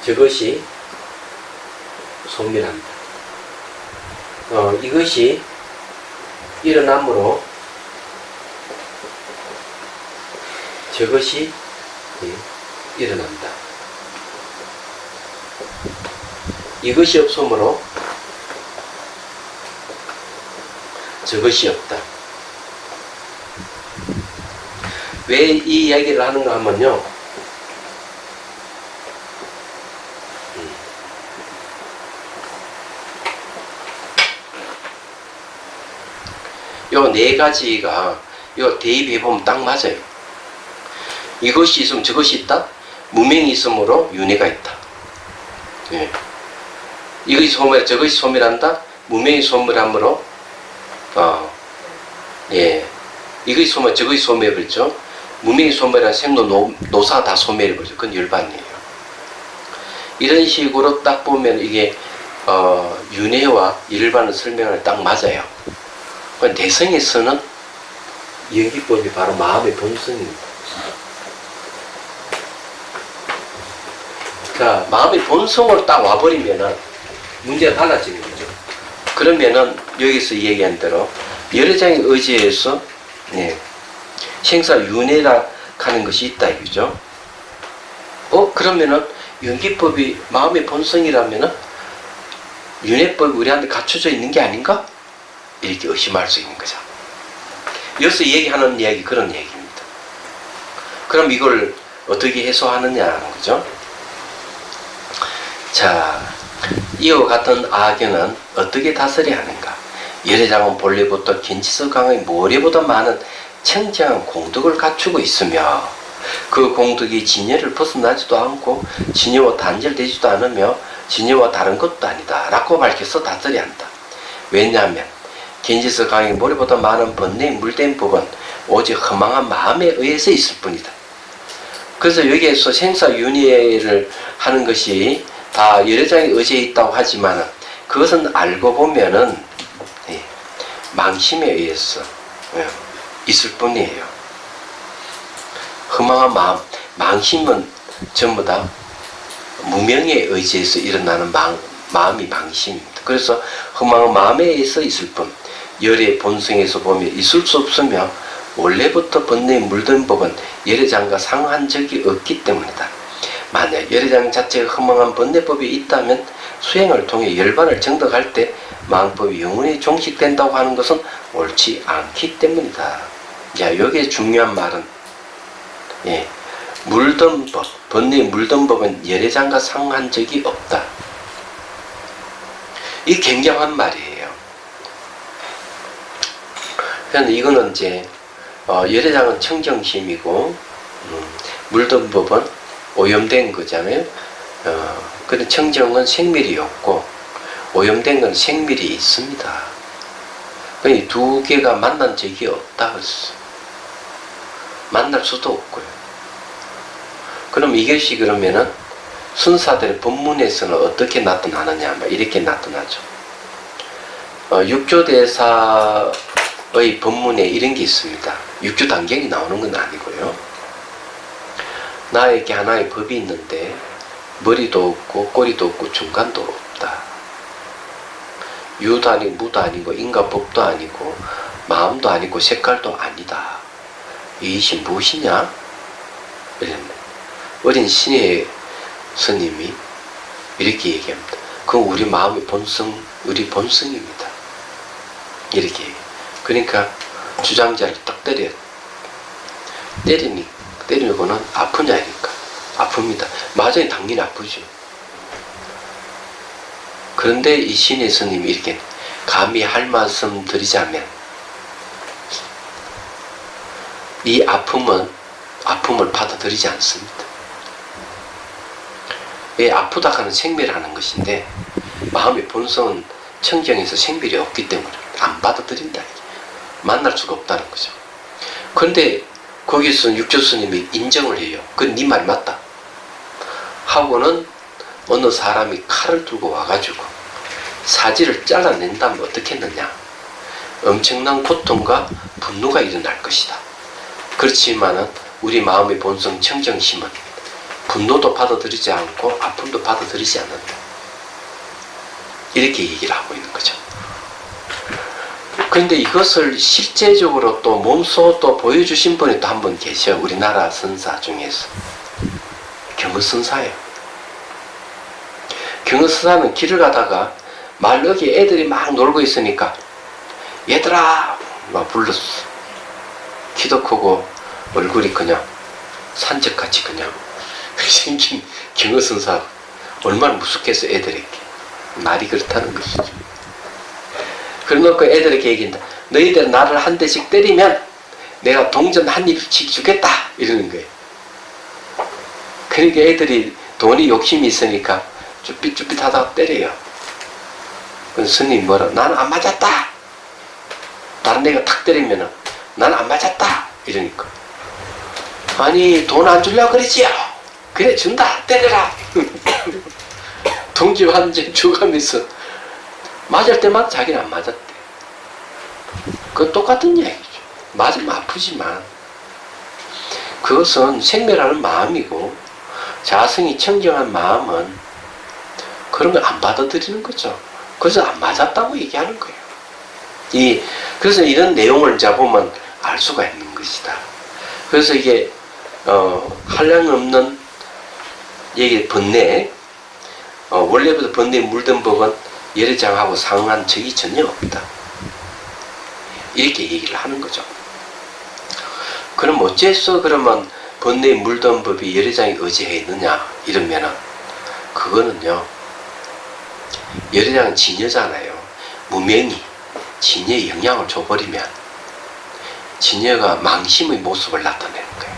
저것이 소멸한다. 이것이 일어남으로 저것이 일어난다. 이것이 없으므로 저것이 없다. 왜 이 이야기를 하는가 하면요, 요 네 가지가 요 대입해보면 딱 맞아요. 이것이 있으면 저것이 있다. 무명이 있으므로 윤회가 있다. 예. 이것이 소멸, 저것이 소멸한다. 무명이 소멸함으로 이것이 소멸, 저것이 소멸해버리죠. 무명이 소멸한 생로 노사 다 소멸해버리죠. 그건 열반이에요. 이런 식으로 딱 보면 이게 윤회와 일반을 설명을 딱 맞아요. 대성에서는 연기법이 바로 마음의 본성입니다. 자, 마음의 본성으로 딱 와버리면은 문제가 달라지는 거죠. 그러면은 여기서 얘기한 대로 여러 장의 의지에서 생사 윤회라 하는 것이 있다 이거죠. 그러면은 연기법이 마음의 본성이라면은 윤회법이 우리한테 갖춰져 있는 게 아닌가? 이렇게 의심할 수 있는 거죠. 여기서 얘기하는 이야기 그런 얘기입니다. 그럼 이걸 어떻게 해소하느냐는 거죠. 자, 이와 같은 악연은 어떻게 다스려야 하는가? 열애장은 본래부터 긴지석강의 모래보다 많은 청정한 공덕을 갖추고 있으며, 그 공덕이 진여를 벗어나지도 않고 진여와 단절되지도 않으며 진여와 다른 것도 아니다 라고 밝혀서 다스려야 한다. 왜냐하면 긴지석강의 모래보다 많은 번뇌에 물된 법은 오직 허망한 마음에 의해서 있을 뿐이다. 그래서 여기에서 생사윤회를 하는 것이 다 열애장의 의지에 있다고 하지만 그것은 알고 보면은 망심에 의해서 있을 뿐이에요. 허망한 마음, 망심은 전부 다 무명에 의지해서 일어나는 마음이 망심입니다. 그래서 허망한 마음에 의해서 있을 뿐, 열의 본성에서 보면 있을 수 없으며 원래부터 번뇌에 물든 법은 열애장과 상한 적이 없기 때문이다. 만약 열애장 자체가 허망한 번뇌법이 있다면 수행을 통해 열반을 정득할 때 마음법이 영원히 종식된다고 하는 것은 옳지 않기 때문이다. 자, 여기에 중요한 말은 물든 법, 번뇌에 물든 법은 열애장과 상한 적이 없다. 이 굉장한 말이에요. 그래서 이거는 이제 열애장은 청정심이고 물든 법은 오염된 거잖아요. 근데 청정은 생멸이 없고 오염된 건 생멸이 있습니다. 이 두 개가 만난 적이 없다 그랬어. 만날 수도 없고요. 그럼 이것이 그러면은 순사들의 법문에서는 어떻게 나타나느냐, 이렇게 나타나죠. 육조대사의 법문에 이런 게 있습니다. 육조단경이 나오는 건 아니고요. 나에게 하나의 법이 있는데 머리도 없고 꼬리도 없고 중간도 없다. 유도 아니고 무도 아니고 인과법도 아니고 마음도 아니고 색깔도 아니다. 이것이 무엇이냐? 어린 신의 스님이 이렇게 얘기합니다. 그건 우리 마음의 본성, 우리 본성입니다. 이렇게 얘기해요. 그러니까 주장자를 딱 때려요. 때리고는 아프냐니까. 아픕니다. 맞아요. 당연히 아프죠. 그런데 이 신의 스님이 이렇게 감히 할 말씀 드리자면 이 아픔을 받아들이지 않습니다. 아프다 하는 생멸하는 것인데 마음의 본성은 청정에서 생멸이 없기 때문에 안 받아들인다. 만날 수가 없다는 거죠. 그런데 거기서 육조스님이 인정을 해요. 그건 네 말 맞다. 하고는 어느 사람이 칼을 들고 와가지고 사지를 잘라낸다면 어떻게 했느냐. 엄청난 고통과 분노가 일어날 것이다. 그렇지만은 우리 마음의 본성 청정심은 분노도 받아들이지 않고 아픔도 받아들이지 않는다. 이렇게 얘기를 하고 있는 거죠. 그런데 이것을 실제적으로 또 몸소 또 보여주신 분이 또 한 분 계셔. 우리나라 선사 중에서. 경허선사예요. 경허선사는 길을 가다가 말럭이 애들이 막 놀고 있으니까 얘들아! 막 불렀어. 키도 크고 얼굴이 그냥 산적같이 그냥 생긴 경허선사. 얼마나 무섭겠어 애들에게. 말이 그렇다는 것이죠. 그래놓고 애들에게 얘기한다. 너희들 나를 한 대씩 때리면 내가 동전 한 입씩 주겠다. 이러는 거예요. 그러니까 애들이 돈이 욕심이 있으니까 쭈삣쭈삣 하다가 때려요. 그래서 스님이 뭐라? 나는 안 맞았다. 다른 애가 탁 때리면은 나는 안 맞았다. 이러니까. 아니 돈 안 주려고 그러지요. 그래 준다. 때려라. 동지 한잔 줘가면서 맞을 때마다 자기는 안 맞았대. 그건 똑같은 얘기죠. 맞으면 아프지만 그것은 생멸하는 마음이고 자성이 청정한 마음은 그런 걸 안 받아들이는 거죠. 그래서 안 맞았다고 얘기하는 거예요. 그래서 이런 내용을 잡으면 알 수가 있는 것이다. 그래서 이게 한량없는 얘기 번뇌, 원래부터 번뇌에 물든 법은 열애장하고 상응한 적이 전혀 없다. 이렇게 얘기를 하는 거죠. 그럼 어째서 그러면 번뇌에 물든 법이 열애장에 의지해 있느냐 이러면은 그거는요, 열애장은 진여잖아요. 무명이 진여에 영향을 줘버리면 진여가 망심의 모습을 나타내는 거예요.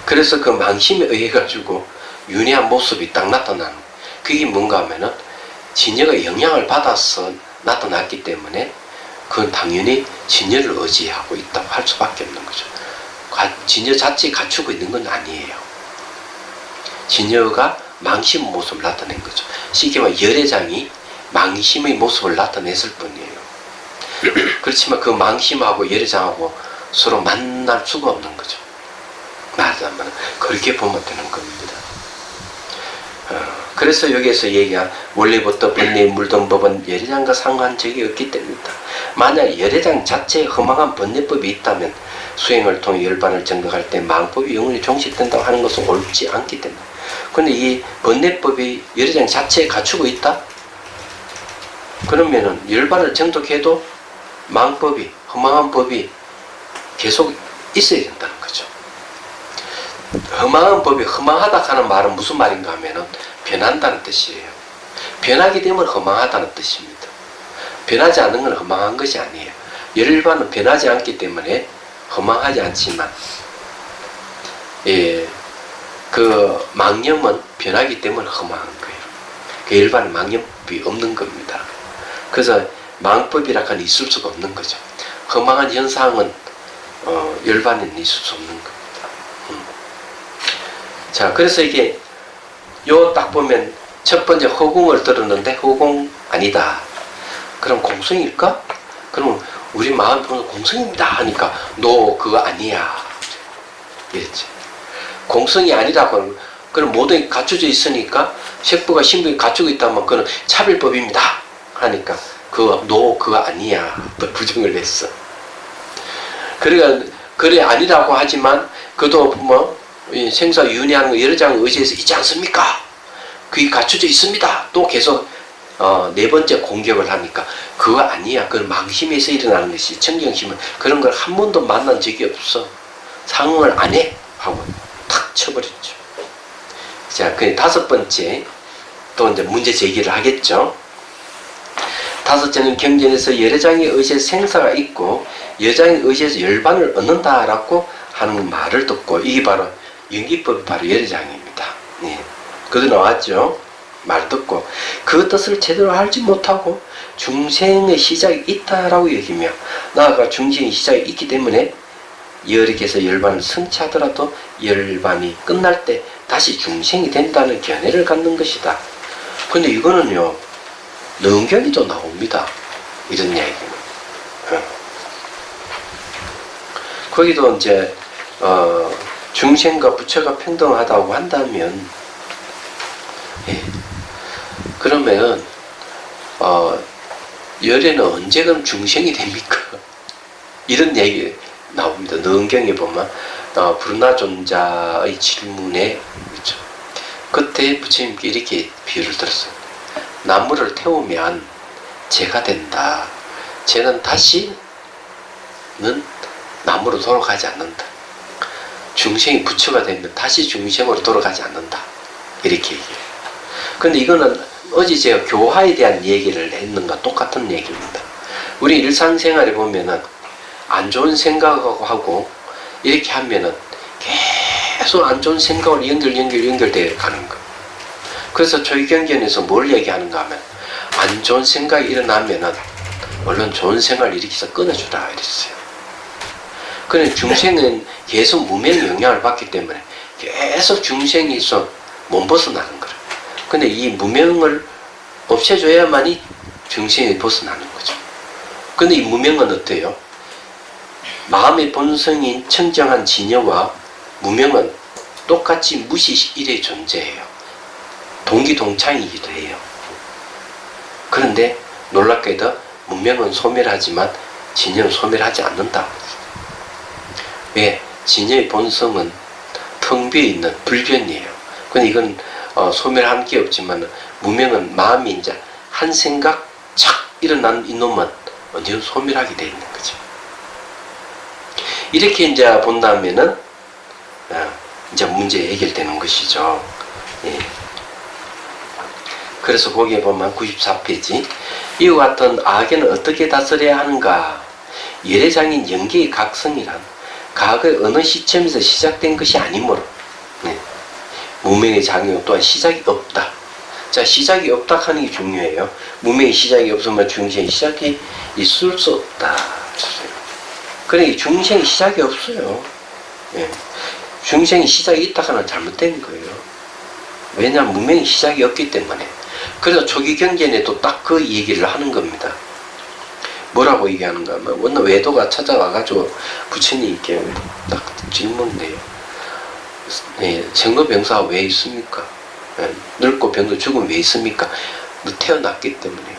그래서 그 망심에 의해 가지고 윤회한 모습이 딱 나타나는, 그게 뭔가 하면은 진여가 영향을 받아서 나타났기 때문에 그건 당연히 진여를 의지하고 있다고 할 수밖에 없는 거죠. 진여 자체에 갖추고 있는 건 아니에요. 진여가 망심 모습을 나타낸 거죠. 쉽게 말하면 열애장이 망심의 모습을 나타냈을 뿐이에요. 그렇지만 그 망심하고 열애장하고 서로 만날 수가 없는 거죠. 말하자면 그렇게 보면 되는 겁니다. 그래서 여기에서 얘기한 원래부터 번뇌에 물든 법은 열애장과 상관 적이 없기 때문이다. 만약 열애장 자체에 허망한 번뇌법이 있다면 수행을 통해 열반을 정득할 때 망법이 영원히 종식된다고 하는 것은 옳지 않기 때문에. 그런데 이 번뇌법이 열애장 자체에 갖추고 있다? 그러면은 열반을 정득해도 망법이, 허망한 법이 계속 있어야 된다는 거죠. 허망한 법이 허망하다 하는 말은 무슨 말인가 하면은 변한다는 뜻이에요. 변하게 되면 허망하다는 뜻입니다. 변하지 않는 건 허망한 것이 아니에요. 열반은 변하지 않기 때문에 허망하지 않지만, 예, 그 망념은 변하기 때문에 허망한 거예요. 그 열반은 망념법이 없는 겁니다. 그래서 망법이라 하는 있을 수가 없는 거죠. 허망한 현상은 열반에는 있을 수 없는 겁니다. 자, 그래서 이게 요 딱 보면 첫 번째 허공을 들었는데 허공 아니다. 그럼 공성일까? 그럼 우리 마음 보면 공성입니다 하니까 너 그거 아니야. 이랬지. 공성이 아니라고 하는, 그럼 모든 게 갖춰져 있으니까 색부가 신부가 갖추고 있다면 그건 차별법입니다 하니까 너 그거 아니야. 또 부정을 했어. 그러니까 그래 아니라고 하지만 그도 뭐 생사 윤회하는 거 여러 장 의지에서 있지 않습니까? 그게 갖춰져 있습니다. 또 계속 네 번째 공격을 하니까 그거 아니야. 그건 망심에서 일어나는 것이, 청정심은 그런 걸 한 번도 만난 적이 없어. 상응을 안 해. 하고 탁 쳐버렸죠. 자, 그 다섯 번째 또 이제 문제 제기를 하겠죠. 다섯째는 경전에서 여러 장의 의지에서 생사가 있고 여러 장의 의지에서 열반을 얻는다라고 하는 말을 듣고, 이게 바로 연기법이 바로 여러 장입니다. 예. 그도 나왔죠. 말 듣고 그 뜻을 제대로 알지 못하고 중생의 시작이 있다라고 여기며, 나아가 중생의 시작이 있기 때문에 여러 개에서 열반을 성취하더라도 열반이 끝날 때 다시 중생이 된다는 견해를 갖는 것이다. 근데 이거는요, 능경에도 나옵니다. 이런 이야기는. 거기도 이제 중생과 부처가 평등하다고 한다면, 예, 그러면 열애는 언제 그럼 중생이 됩니까? 이런 얘기 나옵니다. 능경에 보면 불나존자의 질문에, 그렇죠, 그때 부처님께 이렇게 비유를 들었어요. 나무를 태우면 재가 된다. 재는 다시는 나무로 돌아가지 않는다. 중생이 부처가 되면 다시 중생으로 돌아가지 않는다. 이렇게 얘기해요. 근데 이거는 어제 제가 교화에 대한 얘기를 했는가 똑같은 얘기입니다. 우리 일상생활에 보면은 안 좋은 생각하고 이렇게 하면은 계속 안 좋은 생각으로 연결되어 가는 거. 그래서 저희 경전에서 뭘 얘기하는가 하면, 안 좋은 생각이 일어나면은 얼른 좋은 생각을 일으켜서 끊어주라 이랬어요. 그런데 중생은 계속 무명의 영향을 받기 때문에 계속 중생에서 못 벗어나는 거예요. 근데 이 무명을 없애줘야만이 중생이 벗어나는 거죠. 근데 이 무명은 어때요? 마음의 본성인 청정한 진여와 무명은 똑같이 무시일의 존재예요. 동기동창이기도 해요. 그런데 놀랍게도 무명은 소멸하지만 진여는 소멸하지 않는다. 왜? 진여의 본성은 텅 비어있는 불변이에요. 근데 이건 소멸한 게 없지만 무명은 마음이 이제 한 생각 착 일어난 이놈은 언제든 소멸하게 되어 있는 거죠. 이렇게 이제 본다면은 이제 문제 해결되는 것이죠. 예. 그래서 거기에 보면 94페이지, 이와 같은 악에는 어떻게 다스려야 하는가? 열애장인 연계의 각성이란 과거의 어느 시점에서 시작된 것이 아니므로, 네, 무명의 장애 또한 시작이 없다. 자, 시작이 없다 하는 게 중요해요. 무명의 시작이 없으면 중생의 시작이 있을 수 없다. 그러니까 중생의 시작이 없어요. 예. 중생의 시작이 있다 하는 잘못된 거예요. 왜냐하면 무명의 시작이 없기 때문에. 그래서 초기 경전에도 딱 그 얘기를 하는 겁니다. 뭐라고 얘기하는가 하면, 어느 외도가 찾아와가지고 부처님께 딱 질문해요. 예, 생로병사가 왜 있습니까? 예, 늙고 병도 죽으면 왜 있습니까? 너 태어났기 때문에요.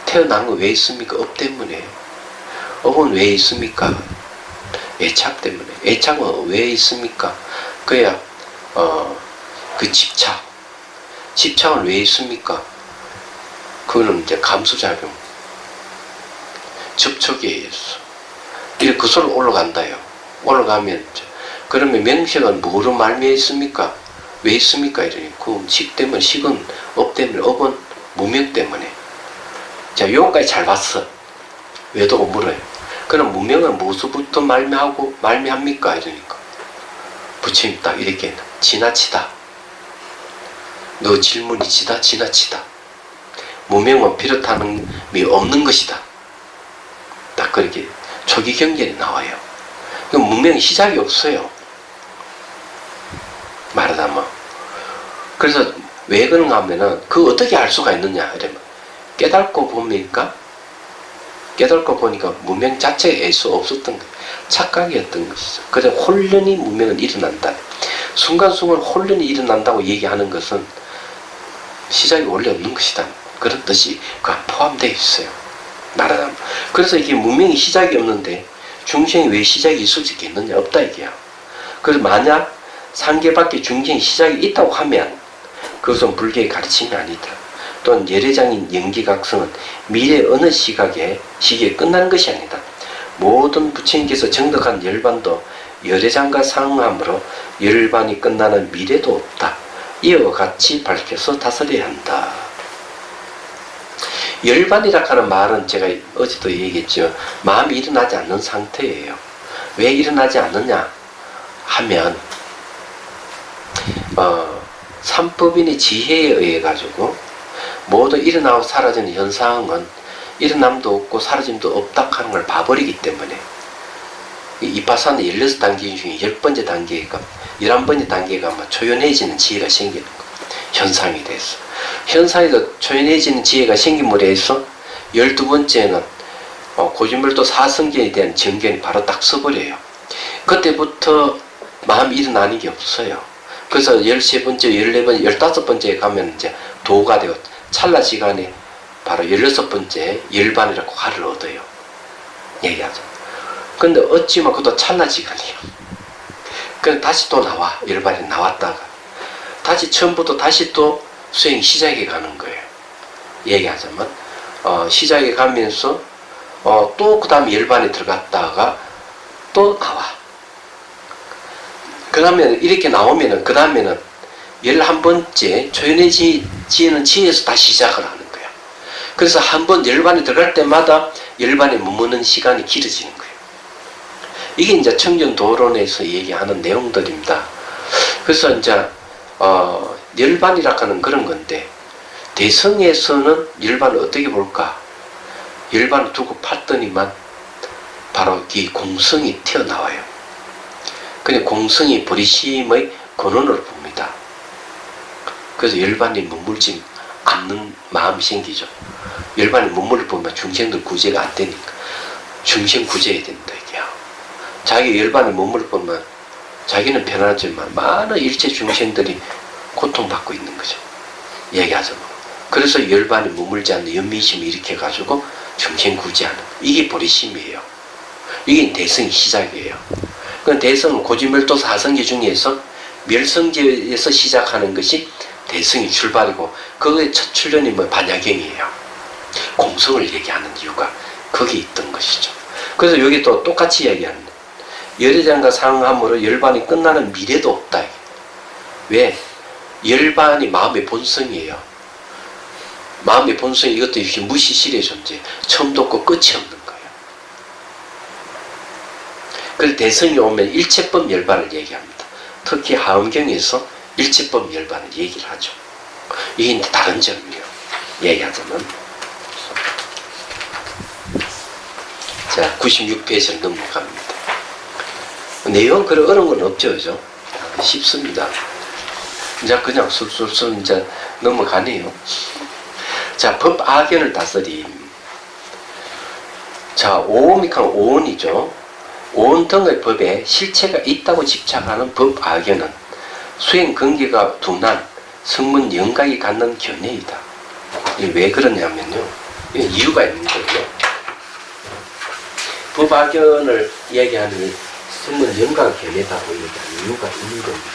태어난 거 왜 있습니까? 업 때문에. 업은 왜 있습니까? 애착 때문에. 애착은 왜 있습니까? 그야 그 집착. 집착은 왜 있습니까? 그거는 이제 감수작용. 접촉에 의해서. 이렇게 그 소리 올라간다요. 올라가면, 그러면 명식은 뭐로 말미에 있습니까? 왜 있습니까? 이러니, 그 식 때문에, 식은 업 때문에, 업은 무명 때문에. 자, 요거까지 잘 봤어. 외도가 물어요. 그럼 무명은 무엇부터 말미합니까? 이러니까 부처님 딱 이렇게 지나치다. 너 질문이 지나치다. 무명은 비롯하는 미 없는 것이다. 딱 그렇게 초기 경전에 나와요. 무명이 시작이 없어요. 말하자면. 그래서 왜 그런가 하면은 그 어떻게 알 수가 있느냐 이러면 깨닫고 보니까 무명 자체에 애수 없었던 거예요. 착각이었던 것이죠. 그래서 혼련이 무명은 일어난다. 순간순간 혼련이 일어난다고 얘기하는 것은 시작이 원래 없는 것이다. 그런 뜻이 그 안에 포함되어 있어요. 말하자면. 그래서 이게 무명이 시작이 없는데 중생이 왜 시작이 있을 수 있겠느냐? 없다 이게야. 그래서 만약 상계밖에 중생이 시작이 있다고 하면 그것은 불교의 가르침이 아니다. 또는 열애장인 연기각성은 미래 어느 시기에 끝나는 것이 아니다. 모든 부처님께서 정덕한 열반도 열애장과 상응함으로 열반이 끝나는 미래도 없다. 이와 같이 밝혀서 다스려야 한다. 열반이라 하는 말은 제가 어제도 얘기했죠. 마음이 일어나지 않는 상태예요. 왜 일어나지 않느냐 하면 삼법인의 지혜에 의해 가지고 모두 일어나고 사라지는 현상은 일어남도 없고 사라짐도 없다 하는 걸 봐버리기 때문에 이파사는 16단계 중에 10번째 단계가 11번째 단계가 초연해지는 지혜가 생기는 거 현상이 돼서 현상에서 초연해지는 지혜가 생김으로 해서 12번째는 고진별도 사성견에 대한 정견이 바로 딱 서버려요. 그때부터 마음이 일어나는 게 없어요. 그래서 13번째, 14번째, 15번째에 가면 이제 도가 되고 찰나시간에 바로 16번째 열반이라고 화를 얻어요. 얘기하죠. 근데 어찌면 그것도 찰나시간이에요. 그래서 다시 또 나와. 열반이 나왔다가 다시 처음부터 다시 또 수행이 시작해 가는 거예요. 얘기하자면 시작해 가면서 또 그 다음에 열반에 들어갔다가 또 나와. 그 다음에 이렇게 나오면은 그 다음에는 11번째 초연해지는 지혜에서 다시 시작을 하는 거야. 그래서 한번 열반에 들어갈 때마다 열반에 머무는 시간이 길어지는 거예요. 이게 이제 청정도론에서 얘기하는 내용들입니다. 그래서 이제 열반이라 하는 그런 건데 대성에서는 열반을 어떻게 볼까? 열반을 두고 봤더니만 바로 이 공성이 튀어나와요. 그냥 공성이 버리심의 근원으로 봅니다. 그래서 열반이 머물지 않는 마음이 생기죠. 열반이 머물을 보면 중생들 구제가 안 되니까 중생 구제해야 된다 이게요. 자기 열반에 머물을 보면 자기는 편안하지만 많은 일체 중생들이 고통받고 있는 거죠. 얘기하자면. 그래서 열반에 머물지 않는 연민심을 일으켜가지고 중생 구제하는 이게 보리심이에요. 이게 대성의 시작이에요. 그 대성은 고진별도 사성제 중에서 멸성제에서 시작하는 것이 대성의 출발이고 그거의 첫 출현이 반야경이에요. 공성을 얘기하는 이유가 거기 있던 것이죠. 그래서 여기 또 똑같이 얘기하는 열애장과 상응함으로 열반이 끝나는 미래도 없다. 왜? 열반이 마음의 본성이에요. 마음의 본성이 이것도 역시 무시실의 존재. 처음도 없고 끝이 없는 거예요. 그래서 대성이 오면 일체법 열반을 얘기합니다. 특히 하음경에서 일체법 열반을 얘기를 하죠. 이게 다른 점이에요. 얘기하자면. 자, 96페이지를 넘어갑니다. 내용 그런 어려운 건 없죠, 그죠? 쉽습니다. 이제 그냥 술술술 이제 넘어가네요. 자, 법악연을 다스림. 자, 오옴이니까 오온이죠. 오온 등의 법에 실체가 있다고 집착하는 법악연은 수행 근기가 둔한 성문 영각이 갖는 견해이다. 이게 왜 그러냐면요. 이유가 있는 거예요. 법악연을 얘기하는 성문 영각 견해다고 얘기하는 이유가 있는 겁니다.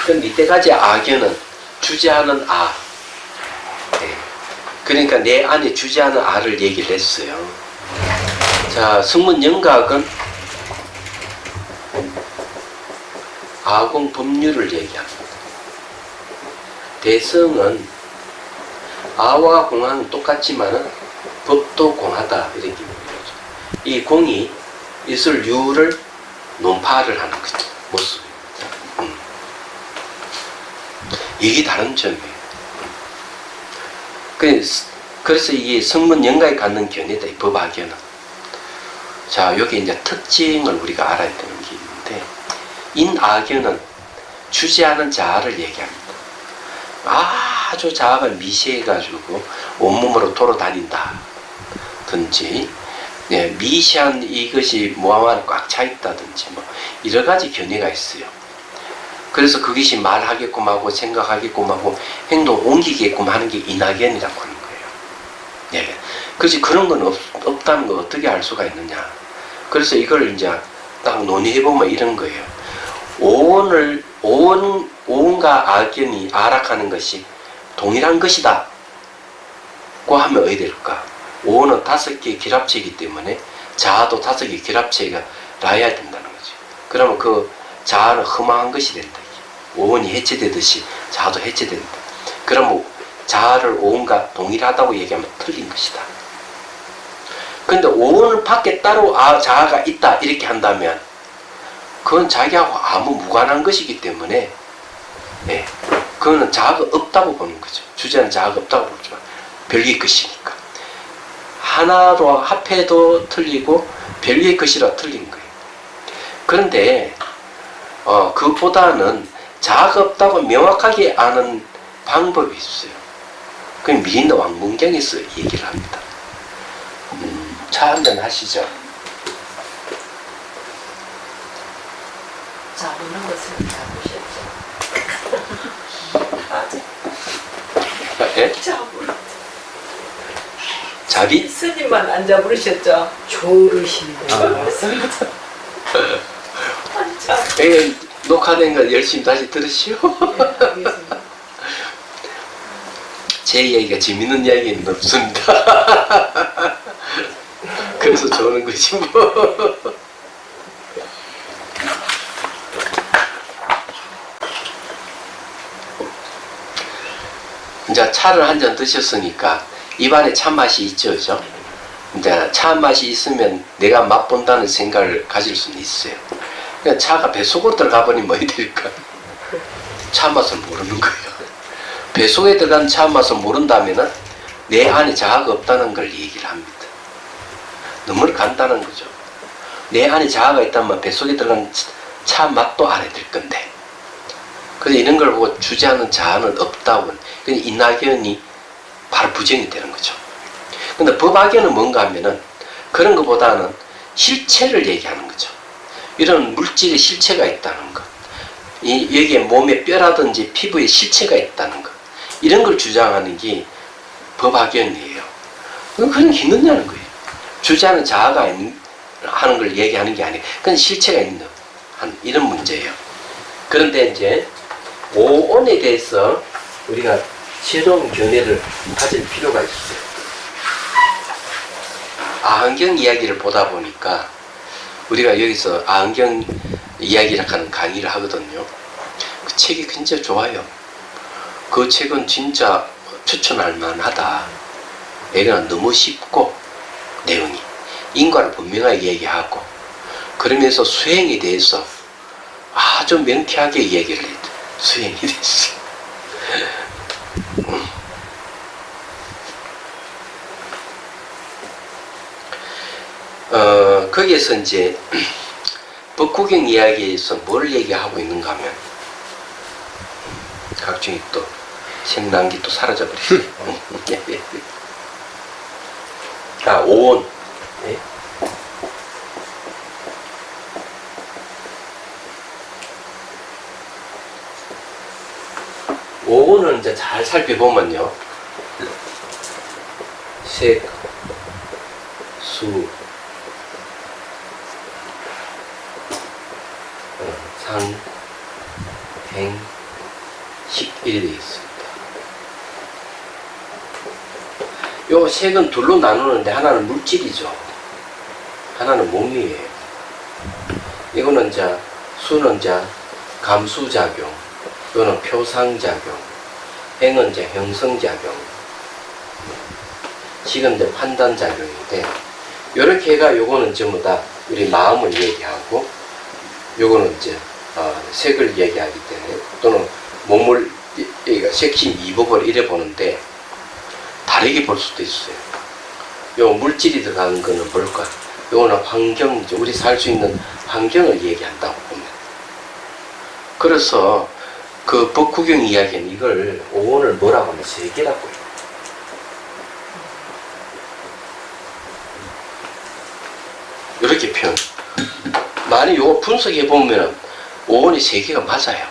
그럼 이때까지 악연은 주제하는 아. 네. 그러니까 내 안에 주제하는 아를 얘기를 했어요. 자, 성문 영각은 아공 법률을 얘기합니다. 대성은 아와 공하는 똑같지만은 법도 공하다 이렇게 얘기하죠. 이 공이 있을 유를 논파를 하는 거죠. 모습. 이게 다른 점이에요. 그래서 이게 성문 영가에 갖는 견해다, 이 법학견은. 자, 여기 이제 특징을 우리가 알아야 되는 게 있는데, 인악견은 주제하는 자아를 얘기합니다. 아주 자아가 미시해가지고 온몸으로 돌아다닌다. 든지, 네, 미시한 이것이 모함 꽉 차 있다든지, 뭐, 여러 가지 견해가 있어요. 그래서 그것이 말하게끔 하고, 생각하게끔 하고, 행동 옮기게끔 하는 게 인악견이라고 하는 거예요. 네. 그렇지, 그런 건 없다는 걸 어떻게 알 수가 있느냐. 그래서 이걸 이제 딱 논의해보면 이런 거예요. 오온과 악견이 아락하는 것이 동일한 것이다. 고 하면 어디 될까? 오온은 5개의 결합체이기 때문에 자아도 5개의 결합체가 나야 된다는 거죠. 그러면 그 자아는 허망한 것이 된다. 오온이 해체되듯이 자아도 해체된다. 그러면 자아를 오온과 동일하다고 얘기하면 틀린 것이다. 근데 오온을 밖에 따로 자아가 있다 이렇게 한다면 그건 자기하고 아무 무관한 것이기 때문에 네, 그거는 자아가 없다고 보는 거죠. 주제는 자아가 없다고 보지만 별개의 것이니까. 하나로 합해도 틀리고 별개의 것이라 틀린 거예요. 그런데 그보다는 자아가 없다고 명확하게 아는 방법이 있어요. 그 미인의 왕문경에서 얘기를 합니다. 차 한잔 하시죠. 잡는 것을 잡으셨죠. 예? 잡으셨죠. 자비? 스님만 안 잡으셨죠. 조르신다. 말씀이죠. 예, 녹화된 거 열심히 다시 들으시오. 네, 알겠습니다. 제 이야기가 재밌는 이야기는 없습니다. 그래서 좋은 거지 뭐. 이제 차를 한 잔 드셨으니까 입안에 찬맛이 있죠, 그죠? 이제 찬맛이 있으면 내가 맛본다는 생각을 가질 수는 있어요. 그러니까 차가 뱃속으로 들어가 버리면 뭐 될까? 차맛을 모르는 거예요. 뱃속에 들어간 차맛을 모른다면 내 안에 자아가 없다는 걸 얘기를 합니다. 너무 간단한 거죠. 내 안에 자아가 있다면 뱃속에 들어간 차맛도 알아야 될 건데. 그래서 이런 걸 보고 주제하는 자아는 없다고. 그러니까 인악견이 바로 부정이 되는 거죠. 근데 법악견은 뭔가 하면은 그런 것보다는 실체를 얘기하는 거죠. 이런 물질의 실체가 있다는 것. 여기에 몸에 뼈라든지 피부에 실체가 있다는 것. 이런 걸 주장하는 게 법악견이에요. 그런 게 있느냐는 거예요. 주제하는 자아가 하는 걸 얘기하는 게 아니에요. 그건 실체가 있는 이런 문제예요. 그런데 이제 오온에 대해서 우리가 새로운 견해를 가질 필요가 있어요. 아한경 이야기를 보다 보니까 우리가 여기서 아한경 이야기를 하는 강의를 하거든요. 그 책이 굉장히 좋아요. 그 책은 진짜 추천할 만하다. 왜냐하면 너무 쉽고 내용이 인과를 분명하게 얘기하고 그러면서 수행에 대해서 아주 명쾌하게 얘기를 해요. 수행에 대해서. 거기에서 이제 법구경 이야기에서 뭘 얘기하고 있는가 하면 각종이 또 생난기 또 사라져버렸어요. 오온. 네. 오온을 이제 잘 살펴보면요. 색, 수, 상, 행, 식 이렇게 되어 있습니다. 요 색은 둘로 나누는데 하나는 물질이죠. 하나는 몸이에요. 이거는 이제 수는 이제 감수작용, 이거는 표상작용, 행은 이제 형성작용, 식은 이제 판단작용인데 요렇게 해가 요거는 전부 다 우리 마음을 얘기하고, 요거는 이제 색을 얘기하기 때문에, 또는 몸을 색심 이복을 이래 보는데 다르게 볼 수도 있어요. 요 물질이 들어가는 거는 뭘까? 요거는 환경, 우리 살 수 있는 환경을 얘기한다고 보면. 그래서 그 법구경 이야기는 이걸 오원을 뭐라고 하면 세계라고 해요. 이렇게 표현. 만약 요거 분석해 보면 오원이 세계가 맞아요.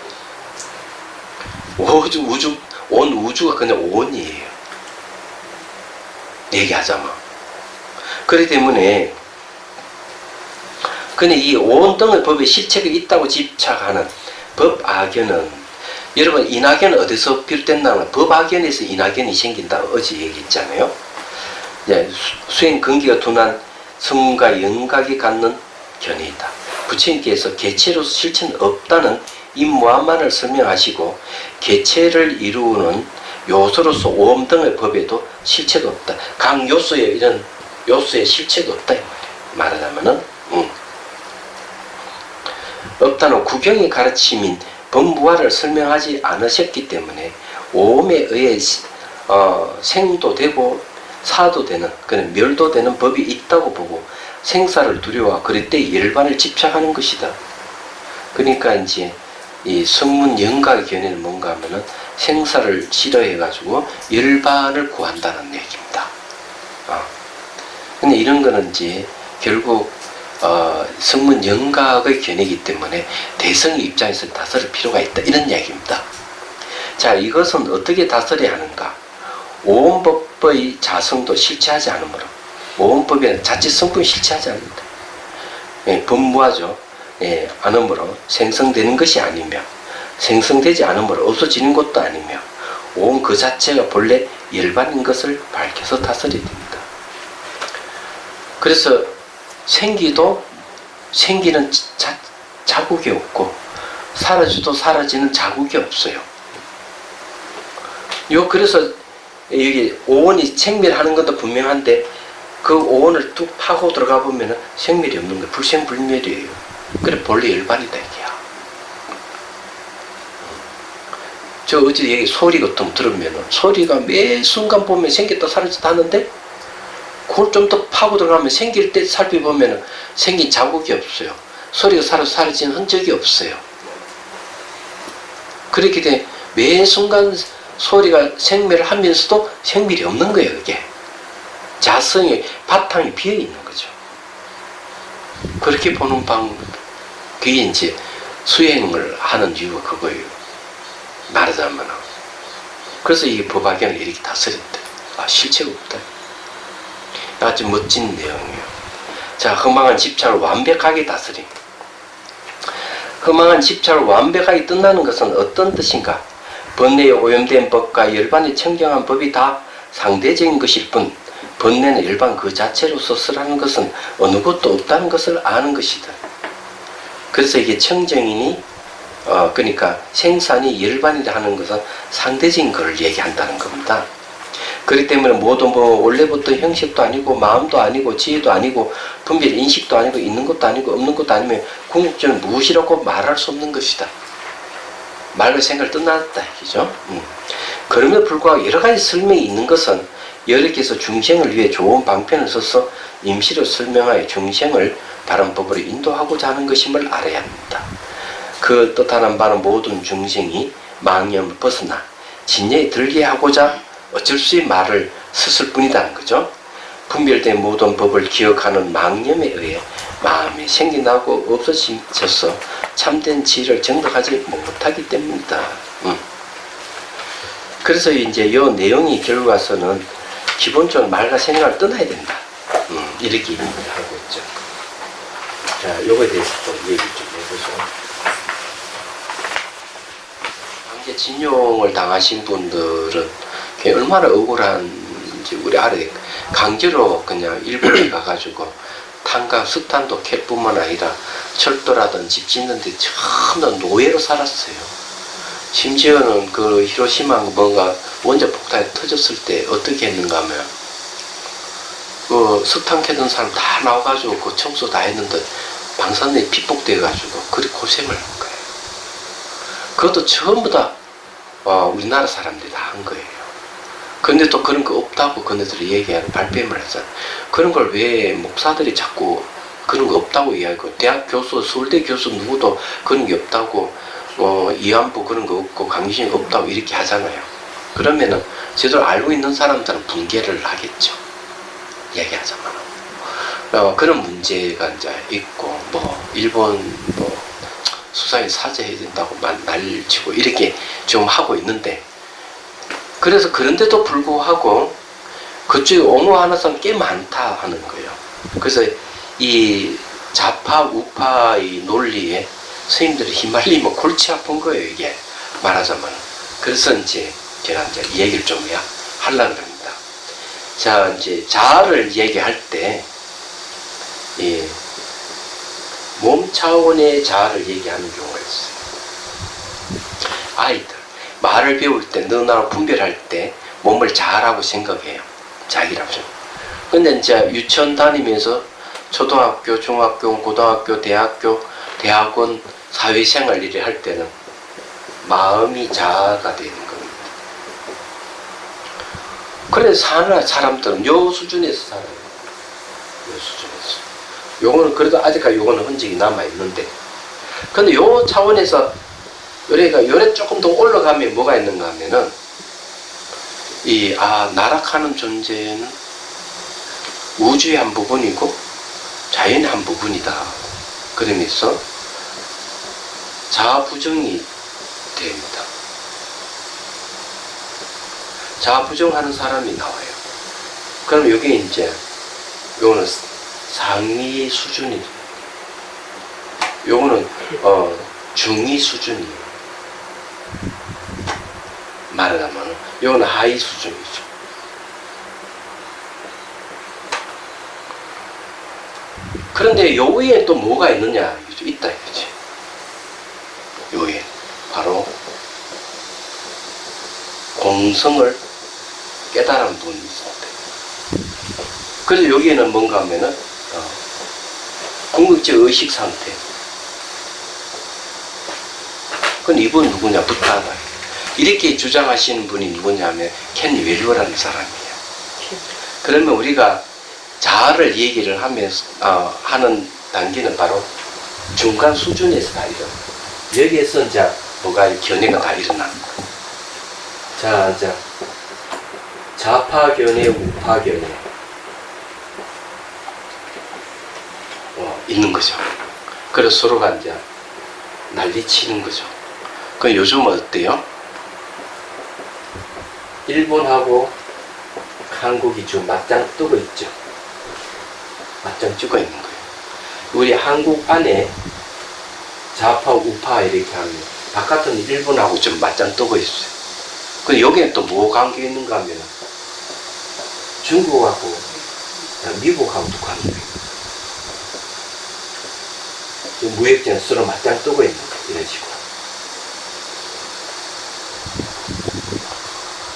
온 우주가 그냥 오원이에요. 얘기하자면. 그렇기 때문에 근데 이 오원 등의 법에 실체가 있다고 집착하는 법악연은, 여러분 인악연은 어디서 비롯된다는, 법악연에서 인악연이 생긴다 어제 얘기했잖아요. 수행 근기가 둔한 성문과 영각이 갖는 견해이다. 부처님께서 개체로서 실체는 없다는 이 무함만을 설명하시고, 개체를 이루는 요소로서 오음 등의 법에도 실체가 없다. 각 요소에 이런 요소에 실체가 없다 이 말이에요. 말하자면은 없다는 구경의 가르침인 법무화를 설명하지 않으셨기 때문에 오음에 의해 생도 되고 사도 되는, 그런 멸도 되는 법이 있다고 보고 생사를 두려워 그럴 때 열반을 집착하는 것이다. 그러니까 이제 이 성문 영각의 견해는 뭔가 하면은 생사를 싫어해 가지고 열반을 구한다는 얘기입니다. 근데 이런 거는 이제 결국 성문 영각의 견해이기 때문에 대성의 입장에서 다스릴 필요가 있다 이런 이야기입니다. 자, 이것은 어떻게 다스려야 하는가? 오온법의 자성도 실체하지 않으므로, 오온법에는 자체 성품이 실체하지 않는다. 법무하죠. 않으므로 생성되는 것이 아니며, 생성되지 않으므로 없어지는 것도 아니며, 오온 그 자체가 본래 열반인 것을 밝혀서 다스려야 됩니다. 그래서 생기도 생기는 자국이 없고, 사라지도 사라지는 자국이 없어요. 그래서 여기 오온이 생멸하는 것도 분명한데, 그 오온을 뚝 파고 들어가 보면은 생멸이 없는 거예요. 불생불멸이에요. 그래 본래 열반이다 이게야. 저 어제 얘기 소리 같은 거 들으면은, 소리가 매 순간 보면 생겼다 사라졌다 하는데, 그걸 좀 더 파고 들어가면 생길 때 살펴보면 생긴 자국이 없어요. 소리가 사라진 흔적이 없어요. 그렇게 돼 매 순간 소리가 생멸을 하면서도 생멸이 없는 거예요. 그게 자성의 바탕이 비어 있는 거죠. 그렇게 보는 방법, 그게 이제 수행을 하는 이유가 그거예요. 말하자면. 그래서 이 법학연을 이렇게 다스렸대. 실체가 없다. 아주 멋진 내용이에요. 자, 허망한 집착을 완벽하게 다스림. 허망한 집착을 완벽하게 뜬다는 것은 어떤 뜻인가? 번뇌에 오염된 법과 열반이 청정한 법이 다 상대적인 것일 뿐, 번뇌는 열반 그 자체로서 쓰라는 것은 어느 것도 없다는 것을 아는 것이다. 그래서 이게 청정이니, 그러니까 생산이 열반이라 하는 것은 상대적인 것을 얘기한다는 겁니다. 그렇기 때문에 모든 원래부터 형식도 아니고 마음도 아니고 지혜도 아니고 분별 인식도 아니고 있는 것도 아니고 없는 것도 아니면 궁극적으로 무엇이라고 말할 수 없는 것이다. 말과 생각을 떠났다 얘기죠. 그럼에도 불구하고 여러 가지 설명이 있는 것은 여러께서 중생을 위해 좋은 방편을 써서 임시로 설명하여 중생을 바른 법으로 인도하고자 하는 것임을 알아야 합니다. 그 뜻하는 바는 모든 중생이 망념을 벗어나 진리에 들게 하고자 어쩔 수 없이 말을 썼을 뿐이다는 거죠. 분별된 모든 법을 기억하는 망념에 의해 마음이 생겨나고 없어져서 참된 지혜를 정득하지 못하기 때문이다. 그래서 이제 이 내용이 결과서는 기본적으로 말과 생각을 떠나야 된다. 이렇게 얘기를 하고 있죠. 자, 요거에 대해서 또 얘기 좀 해보죠. 관계 진용을 당하신 분들은 얼마나 억울한지 우리 알아야 돼. 강제로 그냥 일본에 가가지고 탄과 석탄도 캘 뿐만 아니라 철도라든 집 짓는데 전부 노예로 살았어요. 심지어는 그 히로시마 뭔가 원자 폭탄이 터졌을 때 어떻게 했는가 하면 그 석탄 캐던 사람 다 나와가지고 그 청소 다 했는데 방사능에 피폭돼가지고 그리 고생을 한 거예요. 그것도 전부 다 우리나라 사람들이 다 한 거예요. 근데 또 그런 거 없다고 그네들이 얘기하는 발뺌을 했잖아요. 그런 걸 왜 목사들이 자꾸 그런 거 없다고 이야기하고, 대학 교수, 서울대 교수 누구도 그런 게 없다고, 이안부 그런 거 없고 강신이 없다고 이렇게 하잖아요. 그러면은 제대로 알고 있는 사람들은 분개를 하겠죠. 얘기하자면. 그런 문제가 이제 있고, 일본 수상이 사죄해야 된다고 난리치고 이렇게 좀 하고 있는데, 그래서 그런데도 불구하고 그쪽에 옹호하는 사람 꽤 많다 하는 거예요. 그래서 이 좌파 우파의 논리에 스님들이 휘말리면 골치 아픈 거예요, 이게 말하자면. 그래서 이제 제가 이제 이 얘기를 좀 하려고 합니다. 자, 이제 자아를 얘기할 때 몸 차원의 자아를 얘기하는 경우가 있어요. 아이들 말을 배울 때, 너나로 분별할 때 몸을 자아라고 생각해요. 자기라고 생각. 근데 이제 유치원 다니면서 초등학교, 중학교, 고등학교, 대학교, 대학원, 사회생활 일을 할 때는 마음이 자아가 되는 겁니다. 그래서 사는 사람들은 요 수준에서 살아요. 요 수준에서. 요거는 그래도 아직까지 요거는 흔적이 남아있는데, 근데 요 차원에서 요래가 요래 조금 더 올라가면 뭐가 있는가 하면은 나락하는 존재는 우주의 한 부분이고 자연의 한 부분이다. 그러면서 자아부정이 됩니다. 자아부정하는 사람이 나와요. 그럼 여기 이제 요거는 상위 수준이, 요거는 중위 수준이에요. 말하자면 요거는 하위 수준이죠. 그런데 요 위에 또 뭐가 있느냐, 이거죠. 있다 이거지. 요 위에 바로 공성을 깨달은 분이 있습니다. 그래서 여기에는 뭔가 하면은 궁극적 의식 상태. 그건 이분 누구냐, 부타다. 이렇게 주장하시는 분이 누구냐면 켄 웰러라는 사람이에요. 그러면 우리가 자아를 얘기를 하면서 하는 단계는 바로 중간 수준에서 다 일어나. 여기에서 이제 뭐가 견해가 다 일어나. 자, 이제 좌파 견해, 우파 견해 있는 거죠. 그래서 서로가 이제 난리치는 거죠. 그 요즘은 어때요? 일본하고 한국이 좀 맞짱 뜨고 있죠. 맞짱 뜨고 있는 거예요. 우리 한국 안에 좌파 우파 이렇게 하면 바깥은 일본하고 좀 맞짱 뜨고 있어요. 근데 여기에 또 뭐 관계 있는가 하면 중국하고 미국하고도 관계가 있어요. 무역전 서로 맞짱 뜨고 있는 거예요. 이런 식으로.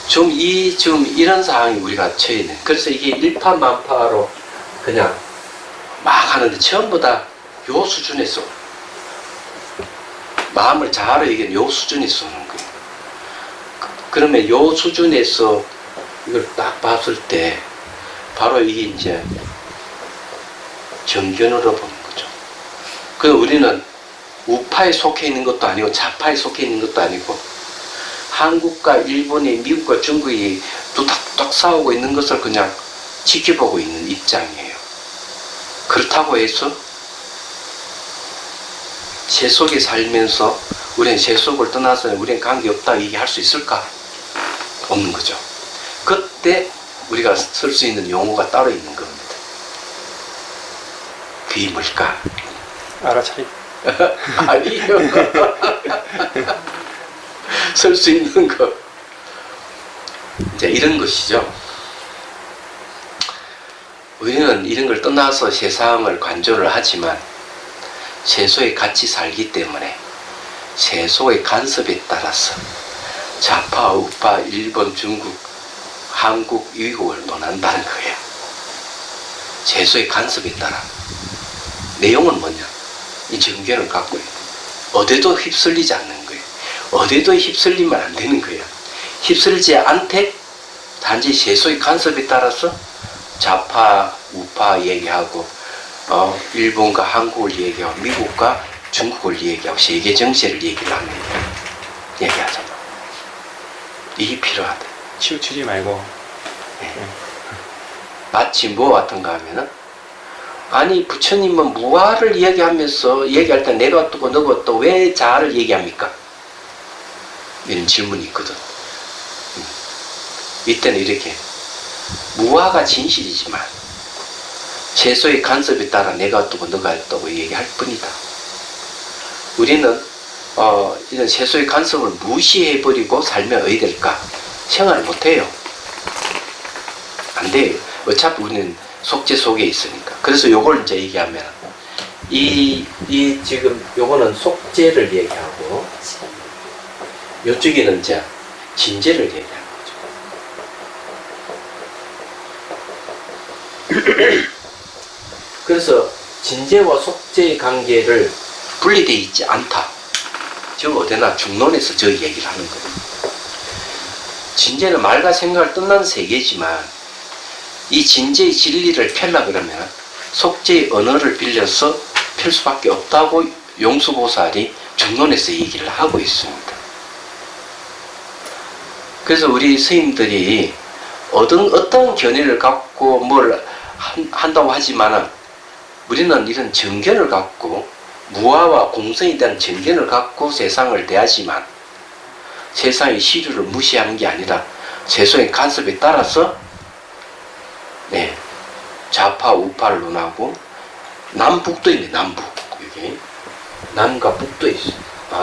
좀 이런 상황이 우리가 처해 있는. 그래서 이게 일파만파로 그냥 막 하는데 전부 다 요 수준에서 마음을 자아로 얘기하는 요 수준에서 오는 거예요. 그러면 요 수준에서 이걸 딱 봤을 때 바로 이게 이제 정견으로 보는 거죠. 그래서 우리는 우파에 속해 있는 것도 아니고 좌파에 속해 있는 것도 아니고 한국과 일본이, 미국과 중국이 뚝딱 싸우고 있는 것을 그냥 지켜보고 있는 입장이에요. 그렇다고 해서 세속에 살면서 우리는 세속을 떠나서 우리는 관계없다 얘기할 수 있을까? 없는 거죠. 그때 우리가 쓸 수 있는 용어가 따로 있는 겁니다. 그게 뭘까? 알아차리. 아니요. 쓸 수 있는 거. 이제 이런 것이죠. 우리는 이런 걸 떠나서 세상을 관조를 하지만 세속에 같이 살기 때문에 세속의 간섭에 따라서 좌파, 우파, 일본, 중국, 한국, 미국을 논한다는 거예요. 세소의 간섭에 따라. 내용은 뭐냐? 이 정견을 갖고 있는 어디도 휩쓸리지 않는 거예요. 어디도 휩쓸리면 안 되는 거예요. 휩쓸리지 않되 단지 세소의 간섭에 따라서 좌파, 우파 얘기하고 일본과 한국을 얘기하고 미국과 중국을 얘기하고 세계 정세를 얘기를 하는 거예요. 얘기하잖아. 이게 필요하다. 치우치지 말고. 마치 뭐 같은가 하면은 아니 부처님은 무아를 얘기하면서 얘기할 때 내가 어떻고 너가 어떻고 왜 자아를 얘기합니까? 이런 질문이 있거든. 이때는 이렇게 무아가 진실이지만 세소의 간섭에 따라 내가 어떻고 너가 어떻고 얘기할 뿐이다. 우리는 이런 세소의 간섭을 무시해버리고 살면 어디 될까? 생활 못해요. 안 돼요. 어차피 우리는 속죄 속에 있으니까. 그래서 요걸 이제 얘기하면 지금 요거는 속죄를 얘기하고 요쪽에는 이제 진죄를 얘기하는 거죠. 그래서 진죄와 속죄의 관계를 분리되어 있지 않다. 지금 어디나 중론에서 저 얘기를 하는 거예요. 진죄는 말과 생각을 뜻나는 세계지만 이 진죄의 진리를 펴려 그러면 속죄의 언어를 빌려서 펼 수밖에 없다고 용수보살이 중론에서 얘기를 하고 있습니다. 그래서 우리 스님들이 어떤 견해를 갖고 뭘 한다고 하지만은 우리는 이런 정견을 갖고 무아와 공성에 대한 정견을 갖고 세상을 대하지만 세상의 시류를 무시하는 게 아니라 세상의 간섭에 따라서 좌파 우파를 논하고 남북도 있네. 남북 여기 남과 북도 있어.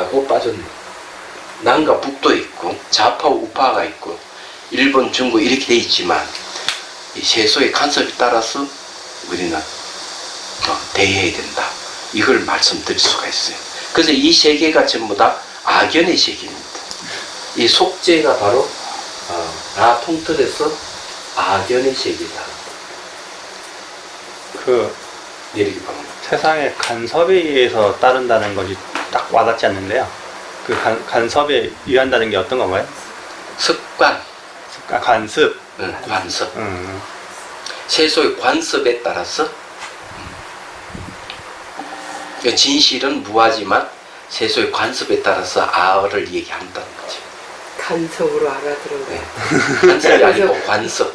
그거 빠졌네. 남과 북도 있고 좌파 우파가 있고 일본 중국 이렇게 돼 있지만 이 세소의 간섭에 따라서 우리는 대해야 된다. 이걸 말씀드릴 수가 있어요. 그래서 이 세계가 전부 다 악연의 세계입니다. 이 속죄가 바로 다 통틀어서 악연의 세계다. 이렇게 보면 세상의 간섭에 의해서 따른다는 것이 딱 와닿지 않는데요. 그 간섭에 의한다는 게 어떤 건가요? 습관, 관습. 관습. 세소의 관습에 따라서 진실은 무하지만 세소의 관습에 따라서 아를 얘기한다는 거죠. 간섭으로 알아들은 거예요. 관습이 아니고 관습.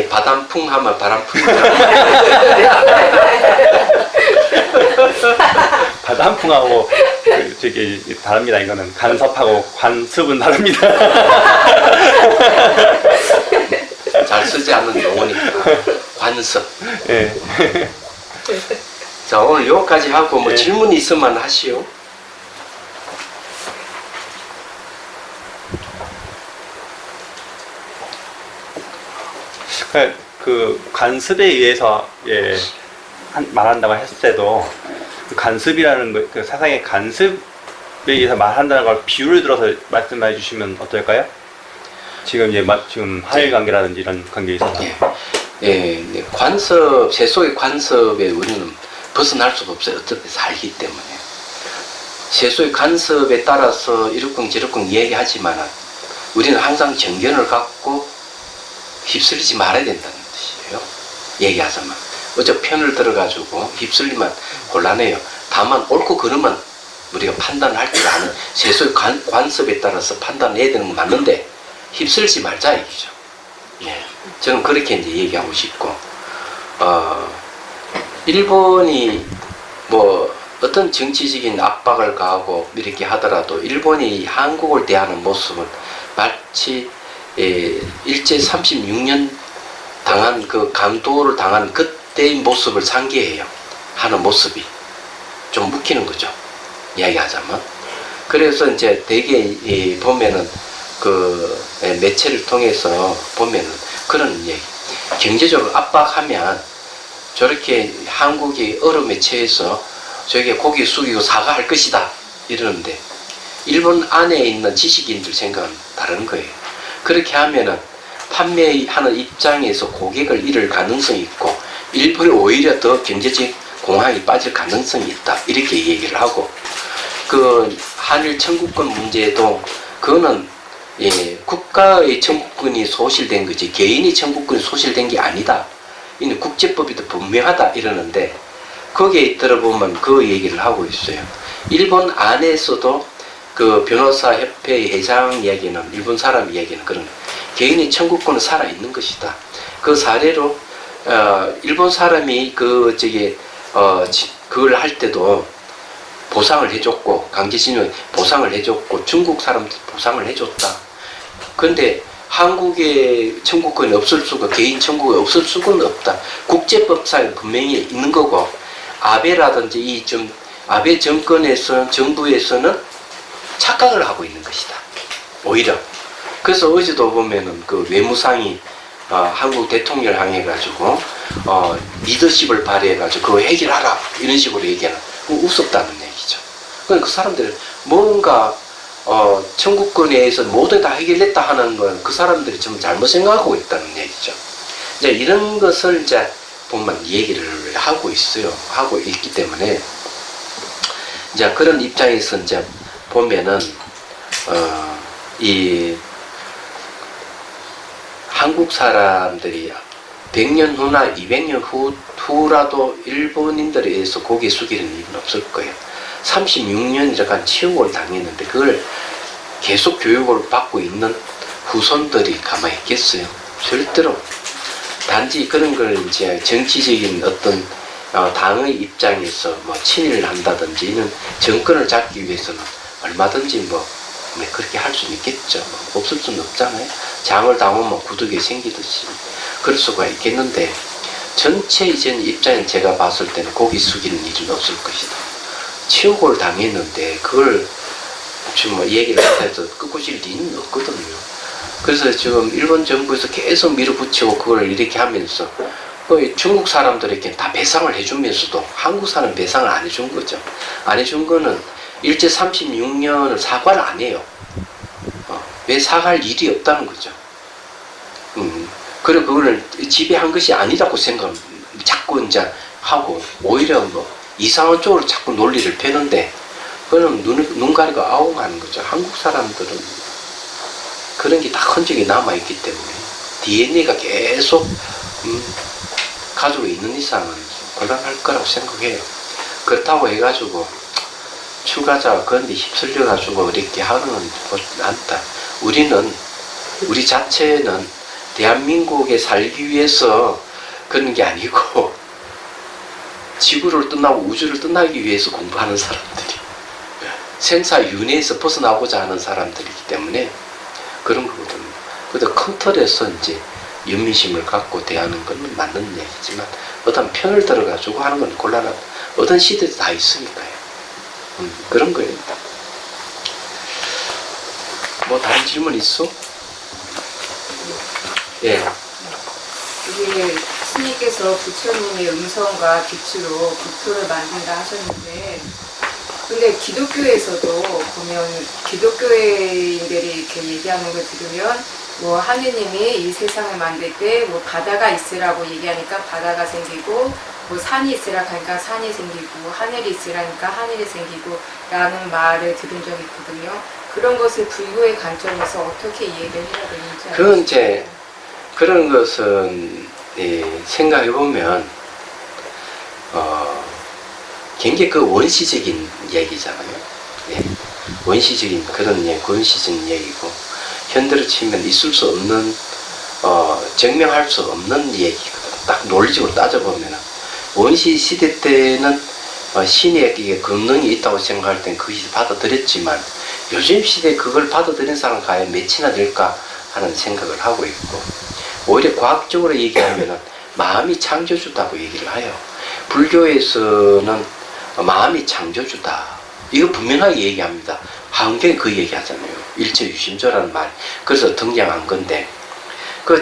바람풍 하면 바람풍. 바람풍하고 저기 다릅니다. 이거는 간섭하고 관습은 다릅니다. 잘 쓰지 않는 용어니까 관습. 네. 자, 오늘 여기까지 하고 뭐 질문이 있으면 하시오. 그 관습에 의해서 말한다고 했을 때도 그 간습이라는 거, 그 세상의 간습에 의해서 말한다는 걸 비유를 들어서 말씀해 주시면 어떨까요? 지금 지금 하일 관계라든지 이런 관계에 있어서 관습, 세속의 관습에 우리는 벗어날 수가 없어요. 어차피 살기 때문에. 세속의 관습에 따라서 이러쿵저러쿵 얘기하지만 우리는 항상 정견을 갖고 휩쓸리지 말아야 된다는 뜻이에요. 얘기하자면. 어차피 편을 들어가지고 휩쓸리면 곤란해요. 다만 옳고 그르면 우리가 판단을 할 줄 아는 세속의 관습에 따라서 판단해야 되는 건 맞는데 휩쓸지 말자 얘기죠. 저는 그렇게 이제 얘기하고 싶고, 일본이 뭐 어떤 정치적인 압박을 가하고 이렇게 하더라도 일본이 한국을 대하는 모습은 마치 일제 36년 당한 그 강도를 당한 그때의 모습을 상기해요. 하는 모습이 좀 웃기는 거죠. 이야기하자면. 그래서 이제 대개 보면은 그 매체를 통해서 보면은 그런 얘기. 경제적으로 압박하면 저렇게 한국이 얼음에 처해서 저게 고개 숙이고 사과할 것이다. 이러는데 일본 안에 있는 지식인들 생각은 다른 거예요. 그렇게 하면은 판매하는 입장에서 고객을 잃을 가능성이 있고 일본이 오히려 더 경제적 공황이 빠질 가능성이 있다. 이렇게 얘기를 하고 그 한일 청구권 문제도 그거는 예, 국가의 청구권이 소실된 거지 개인의 청구권이 소실된 게 아니다. 이는 국제법이 더 분명하다 이러는데 거기에 들어보면 그 얘기를 하고 있어요. 일본 안에서도 그 변호사 협회의 회장 이야기는 일본 사람 이야기는 그런 개인의 청구권은 살아 있는 것이다. 그 사례로 일본 사람이 그걸 할 때도 보상을 해줬고 강제징용 보상을 해줬고 중국 사람도 보상을 해줬다. 그런데 한국의 청구권이 없을 수가 개인 청구가 없을 수는 없다. 국제법상에 분명히 있는 거고 아베라든지 아베 정부에서는 착각을 하고 있는 것이다. 오히려 그래서 어제도 보면은 그 외무상이 한국 대통령을 향해가지고 리더십을 발휘해가지고 그거 해결하라 이런 식으로 얘기하는 우습다는 얘기죠. 그러니까 그 사람들 뭔가 청구권에 의해서 모두 다 해결했다 하는 건 그 사람들이 좀 잘못 생각하고 있다는 얘기죠. 이제 이런 것을 이제 보면 얘기를 하고 있어요. 하고 있기 때문에 이제 그런 입장에서 이제 보면은 이 한국 사람들이 100년 후나 200년 후라도 일본인들에 의해서 고개 숙이는 일은 없을 거예요. 36년이라간 치욕을 당했는데 그걸 계속 교육을 받고 있는 후손들이 가만히 있겠어요? 절대로. 단지 그런 걸 이제 정치적인 어떤 당의 입장에서 뭐 친일을 한다든지 이런 정권을 잡기 위해서는 얼마든지 뭐 그렇게 할 수는 있겠죠. 없을 수는 없잖아요. 장을 당하면 구두개 생기듯이 그럴 수가 있겠는데 전체적인 입장에 제가 봤을 때는 고개 숙이는 일은 없을 것이다. 치욕을 당했는데 그걸 지금 뭐 얘기를 해서 끄고질 리는 없거든요. 그래서 지금 일본 정부에서 계속 밀어붙이고 그걸 이렇게 하면서 중국 사람들에게 다 배상을 해주면서도 한국 사람 배상을 안 해준 거죠. 안 해준 거는 일제 36년을 사과를 안 해요. 왜 사과할 일이 없다는 거죠. 그리고 그걸 지배한 것이 아니라고 생각을 자꾸 이제 하고 오히려 뭐 이상한 쪽으로 자꾸 논리를 펴는데 그거는 눈 가리고 아웅하는 거죠. 한국 사람들은 그런 게 다 흔적이 남아있기 때문에 DNA가 계속 가지고 있는 이상은 곤란할 거라고 생각해요. 그렇다고 해가지고 출가자가 그런데 휩쓸려가지고 이렇게 하는 건 않다. 우리 자체는 대한민국에 살기 위해서 그런 게 아니고 지구를 떠나고 우주를 떠나기 위해서 공부하는 사람들이 생사윤회에서 벗어나고자 하는 사람들이기 때문에 그런 거거든요. 그래도 큰 틀에서 이제 연민심을 갖고 대하는 건 맞는 얘기지만 어떤 편을 들어가지고 하는 건 곤란하다. 어떤 시대도 다 있으니까요. 그런 거예요. 뭐 다른 질문 있어? 예. 이게 스님께서 부처님의 음성과 빛으로 부토를 만든다 하셨는데 근데 기독교에서도 보면 기독교인들이 이렇게 얘기하는 걸 들으면 뭐 하느님이 이 세상을 만들 때 뭐 바다가 있으라고 얘기하니까 바다가 생기고 뭐 산이 있으라 하니까 산이 생기고 하늘이 있으라니까 하늘이 생기고 라는 말을 들은 적이 있거든요. 그런 것을 불교의 관점에서 어떻게 이해를 해야 되는지 그건 이제 그런 것은 생각해 보면 굉장히 그 원시적인 얘기잖아요. 예. 원시적인 그런 원시적인 얘기고 현대로 치면 있을 수 없는 증명할 수 없는 얘기거든. 딱 논리적으로 따져보면 원시 시대 때는 신에게 권능이 있다고 생각할 땐 그것이 받아들였지만 요즘 시대에 그걸 받아들인 사람 과연 몇이나 될까 하는 생각을 하고 있고 오히려 과학적으로 얘기하면 마음이 창조주다고 얘기를 해요. 불교에서는 마음이 창조주다. 이거 분명하게 얘기합니다. 화엄경이 그 얘기하잖아요. 일체유심조라는 말. 그래서 등장한 건데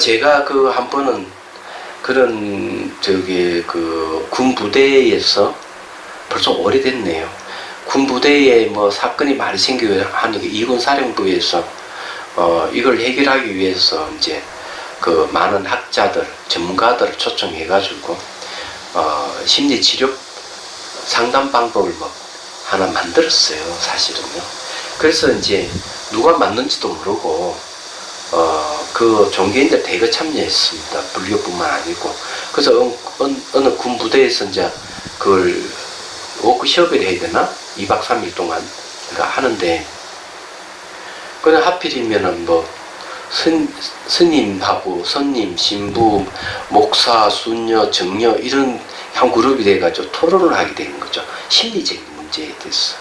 제가 한 번은 그런 군부대에서 벌써 오래됐네요. 군부대에 뭐 사건이 많이 생기고 하는 게 이군사령부에서 이걸 해결하기 위해서 이제 그 많은 학자들, 전문가들을 초청해가지고 심리치료 상담 방법을 뭐 하나 만들었어요, 사실은요. 그래서 이제 누가 맞는지도 모르고 그 종교인들 대거 참여했습니다. 불교뿐만 아니고. 그래서 어느 군 부대에서 이제 그걸 워크숍을 해야 되나? 2박 3일 동안 하는데, 그냥 하필이면은 뭐 스님하고 선님, 신부, 목사, 순녀, 정녀 이런 한 그룹이 돼가지고 토론을 하게 되는 거죠. 심리적인 문제에 대해서.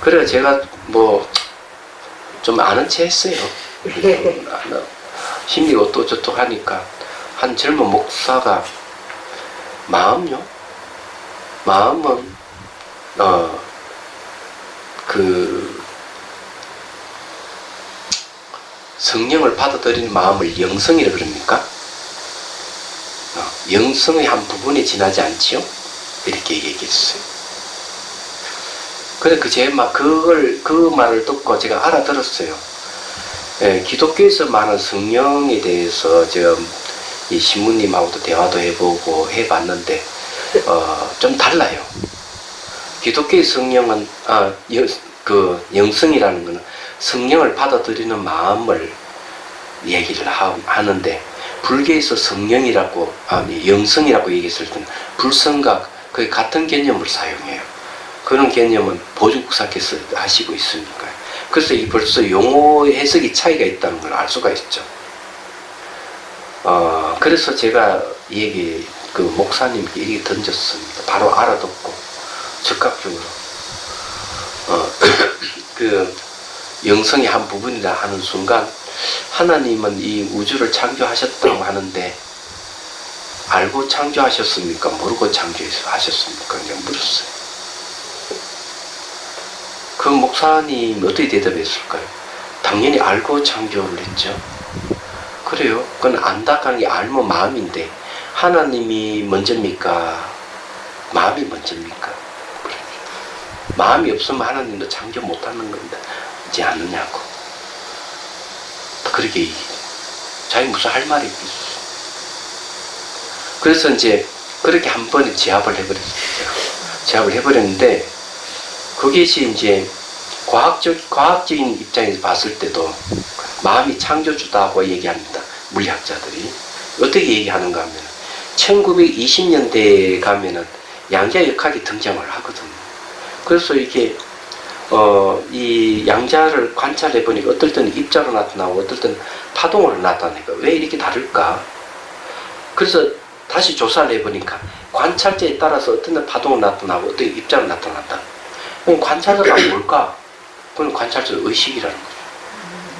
그래서 제가 뭐 좀 아는 체 했어요. 심리가 어떠저떠 하니까 한 젊은 목사가 마음은 성령을 받아들이는 마음을 영성이라 그럽니까? 영성의 한 부분에 지나지 않지요? 이렇게 얘기했어요. 그래, 그 말을 듣고 제가 알아들었어요. 예, 기독교에서 말하는 성령에 대해서 제가 이 신부님하고도 대화도 해보고 해봤는데, 좀 달라요. 기독교의 성령은, 영성이라는 것은 성령을 받아들이는 마음을 얘기를 하는데, 불교에서 성령이라고, 영성이라고 얘기했을 때는 불성과 거의 같은 개념을 사용해요. 그런 개념은 보증국사께서 하시고 있으니까요. 그래서 이 벌써 용어 해석이 차이가 있다는 걸 알 수가 있죠. 그래서 제가 목사님께 얘기 던졌습니다. 바로 알아듣고, 즉각적으로. 그 영성의 한 부분이라 하는 순간, 하나님은 이 우주를 창조하셨다고 하는데, 알고 창조하셨습니까? 모르고 창조하셨습니까? 그냥 물었어요. 그 목사님 어떻게 대답했을까요? 당연히 알고 창조를 했죠. 그래요. 그건 안다는 게 알면 마음인데 하나님이 먼저입니까? 마음이 먼저입니까? 마음이 없으면 하나님도 창조 못하는 건지 않느냐고. 그렇게 얘기해요. 자기 무슨 할 말이 있겠어요. 그래서 이제 그렇게 한 번에 제압을 해버렸어요. 제압을 해버렸는데, 그것이 이제 과학적인 입장에서 봤을 때도 마음이 창조주다고 얘기합니다. 물리학자들이. 어떻게 얘기하는가 하면 1920년대에 가면은 양자역학이 등장을 하거든요. 그래서 이게 이 양자를 관찰해 보니까 어떨 때는 입자로 나타나고 어떨 때는 파동으로 나타나니까 왜 이렇게 다를까? 그래서 다시 조사를 해보니까 관찰자에 따라서 어떤 데 파동으로 나타나고 어떤 데 입자로 나타난다. 그럼 관찰자가 뭘까? 그건 관찰자 의식이라는 거죠.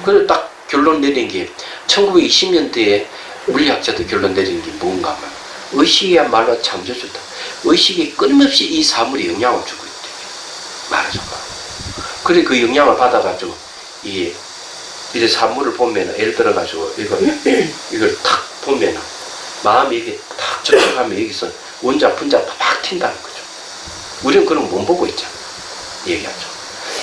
그래서 딱 결론 내린 게 1920년대에 물리학자도 결론 내린 게 뭔가 하면 의식이야말로 창조주다. 의식이 끊임없이 이 사물에 영향을 주고 있대. 말하자면. 그래 그 영향을 받아가지고 이 사물을 보면 예를 들어가지고 이걸 탁 보면 마음이 이게 탁 접촉하면 여기서 원자 분자 막 튄다는 거죠. 우리는 그런 못 보고 있잖아. 얘기하죠.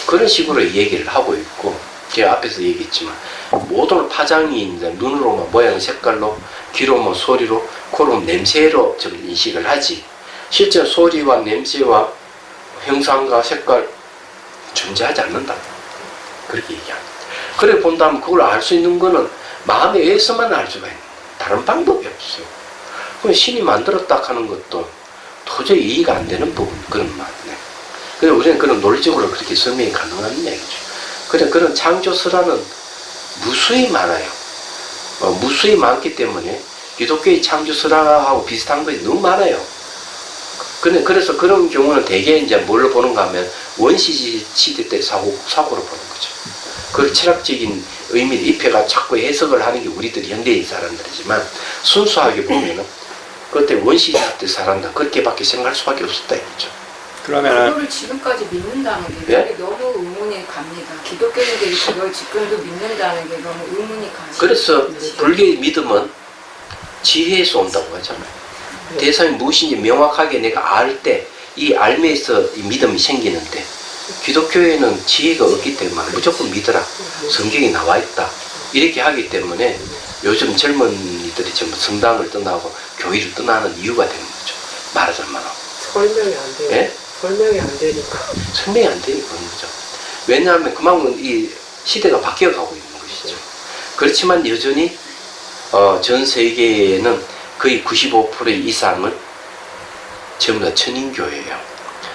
그런 식으로 얘기를 하고 있고, 제가 앞에서 얘기했지만 모든 파장이 이제 눈으로 뭐 모양 색깔로, 귀로 뭐 소리로, 코로 냄새로 좀 인식을 하지, 실제 소리와 냄새와 형상과 색깔 존재하지 않는다. 그렇게 얘기합니다. 그래 본다면 그걸 알 수 있는 거는 마음에 의해서만 알 수가 있는 거예요. 다른 방법이 없어요. 그럼 신이 만들었다 하는 것도 도저히 이해가 안 되는 부분, 그런 말이네. 그래서 우리는 그런 논리적으로 그렇게 설명이 가능한 얘기죠. 그래 그런 창조설화는 무수히 많아요. 무수히 많기 때문에 기독교의 창조설화하고 비슷한 것이 너무 많아요. 그래서 그런 경우는 대개 이제 뭘로 보는가 하면 원시 시대 때 사고로 보는 거죠. 그 철학적인 의미를 입혀가 자꾸 해석을 하는 게 우리들이 현대인 사람들이지만, 순수하게 보면은 그때 원시 시대 때 사람들 그렇게밖에 생각할 수밖에 없었다 이거죠. 그러면은 그걸 지금까지 믿는다는 게 예? 너무 의문이 갑니다. 기독교인들이 그걸 지금도 믿는다는 게 너무 의문이 가시죠. 그래서 불교의 믿음은 지혜에서 온다고 하잖아요. 대상이 무엇인지 명확하게 내가 알 때 이 알매에서 이 믿음이 생기는데, 기독교에는 지혜가 없기 때문에 무조건 믿어라. 성경에 나와 있다. 이렇게 하기 때문에 요즘 젊은이들이 전부 성당을 떠나고 교회를 떠나는 이유가 되는 거죠. 말하자면. 설명이 안 돼요. 예? 설명이 안 되니까. 설명이 안 되니까 그런 거죠. 왜냐하면 그만큼 이 시대가 바뀌어가고 있는 것이죠. 그렇지만 여전히 전 세계에는 거의 95% 이상은 전부 다 천인교예요.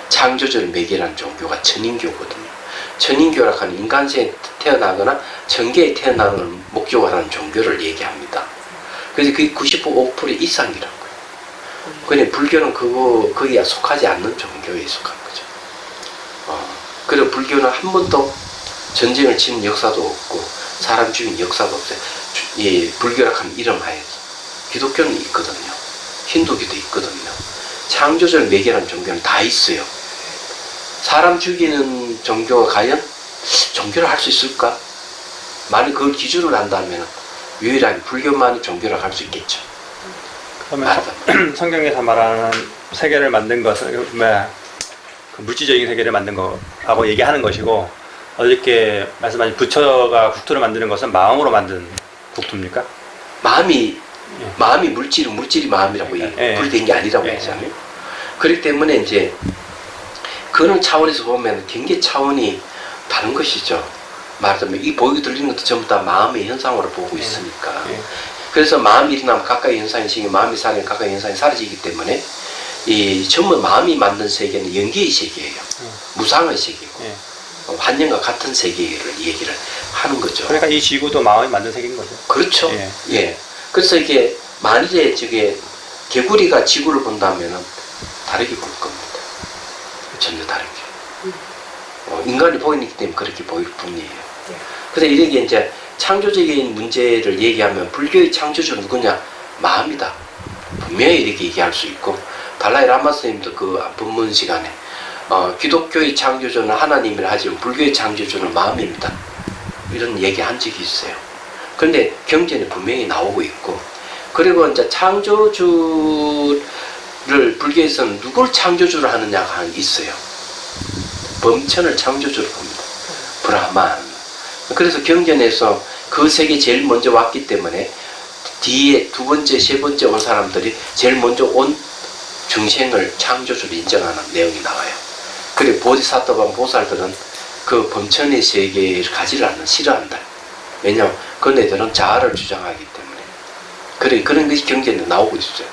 창조주를 매개하는 종교가 천인교거든요. 천인교라 하는 인간세에 태어나거나 천계에 태어나는 목적을 하는 종교를 얘기합니다. 그래서 그게 95% 이상이라고요. 근데 불교는 거기에 속하지 않는 종교에 속한 거죠. 그리고 불교는 한 번도 전쟁을 치는 역사도 없고 사람 죽인 역사도 없어요. 이 불교라 하는 이름 하에서 기독교는 있거든요. 힌두교도 있거든요. 창조주를 매개하는 종교는 다 있어요. 사람 죽이는 종교가 과연 종교를 할 수 있을까? 만약 그걸 기준으로 한다면 유일하게 불교만이 종교라고 할 수 있겠죠. 그러면 성경에서 말하는 세계를 만든 것은 그 물질적인 세계를 만든 거라고 얘기하는 것이고, 어저께 말씀하신 부처가 국토를 만드는 것은 마음으로 만든 국토입니까? 마음이 물질이 마음이라고 분리된 게 아니라고 했잖아요. 그렇기 때문에 이제 그런 차원에서 보면 굉장히 차원이 다른 것이죠. 말하자면 이 보이고 들리는 것도 전부 다 마음의 현상으로 보고 있으니까. 그래서 마음이 일어나면 가까이 현상이 생기고 마음이 사라지면 가까이 현상이 사라지기 때문에 이 전부 마음이 만든 세계는 연기의 세계예요. 무상의 세계고 환영과 같은 세계를 얘기를 하는 거죠. 그러니까 이 지구도 마음이 만든 세계인 거죠. 그렇죠. 예. 그래서 이게 만일에 저게 개구리가 지구를 본다면은 다르게 볼 겁니다. 전혀 다르게. 인간이 보이기 때문에 그렇게 보일 뿐이에요. 그래서 이렇게 이제 창조적인 문제를 얘기하면 불교의 창조주는 누구냐? 마음이다. 분명히 이렇게 얘기할 수 있고, 달라이 라마 스님도 그 법문 시간에 기독교의 창조주는 하나님이라 하지만 불교의 창조주는 마음입니다. 이런 얘기 한 적이 있어요. 그런데 경전에 분명히 나오고 있고, 그리고 이제 창조주를 불교에서는 누굴 창조주로 하느냐가 있어요. 범천을 창조주로 봅니다. 브라만. 그래서 경전에서 그 세계 제일 먼저 왔기 때문에 뒤에 두 번째, 세 번째 온 사람들이 제일 먼저 온 중생을 창조주로 인정하는 내용이 나와요. 그리고 보디사토반 보살들은 그 범천의 세계를 가지를 않는, 싫어한다. 왜냐하면 그네들은 자아를 주장하기 때문에. 그런 것이 경전에 나오고 있어요.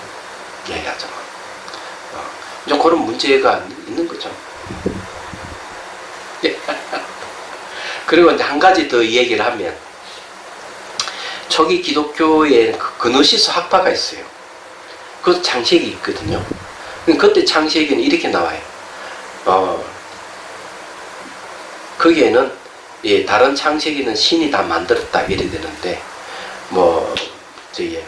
얘기하자면. 이제 그런 문제가 있는 거죠. 그리고 이제 한 가지 더 얘기를 하면, 초기 기독교에 그노시스 학파가 있어요. 그것도 창세기 있거든요. 그때 창세기는 이렇게 나와요. 거기에는 다른 창세기는 신이 다 만들었다 이래 되는데,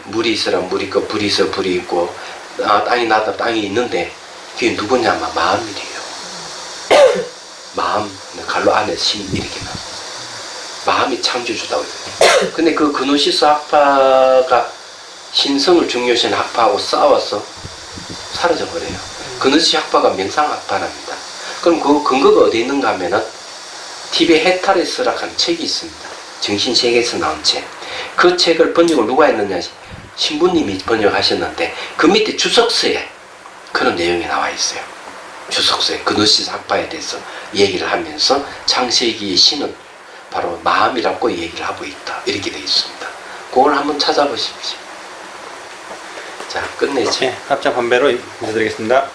물이 있으라 물이 있고 불이 있어 불이 있고 땅이 나다 땅이 있는데 그게 누구냐면 마음이래요. 마음, 갈로 안에 신 이렇게 나. 마음이 창조주다고 해요. 근데 그 그노시스 학파가 신성을 중요시하는 학파하고 싸워서 사라져 버려요. 그노시스 학파가 명상 학파랍니다. 그럼 그 근거가 어디 있는가 하면은 티베 헤타레스라고 하는 책이 있습니다. 정신세계에서 나온 책. 그 책을 번역을 누가 했느냐? 신부님이 번역하셨는데 그 밑에 주석서에 그런 내용이 나와 있어요. 주석서에 그노시스 학파에 대해서 얘기를 하면서 창세기의 신은 바로 마음이라고 얘기를 하고 있다. 이렇게 되어 있습니다. 그걸 한번 찾아보십시오. 자, 끝내죠. 합장 반배로 인사드리겠습니다.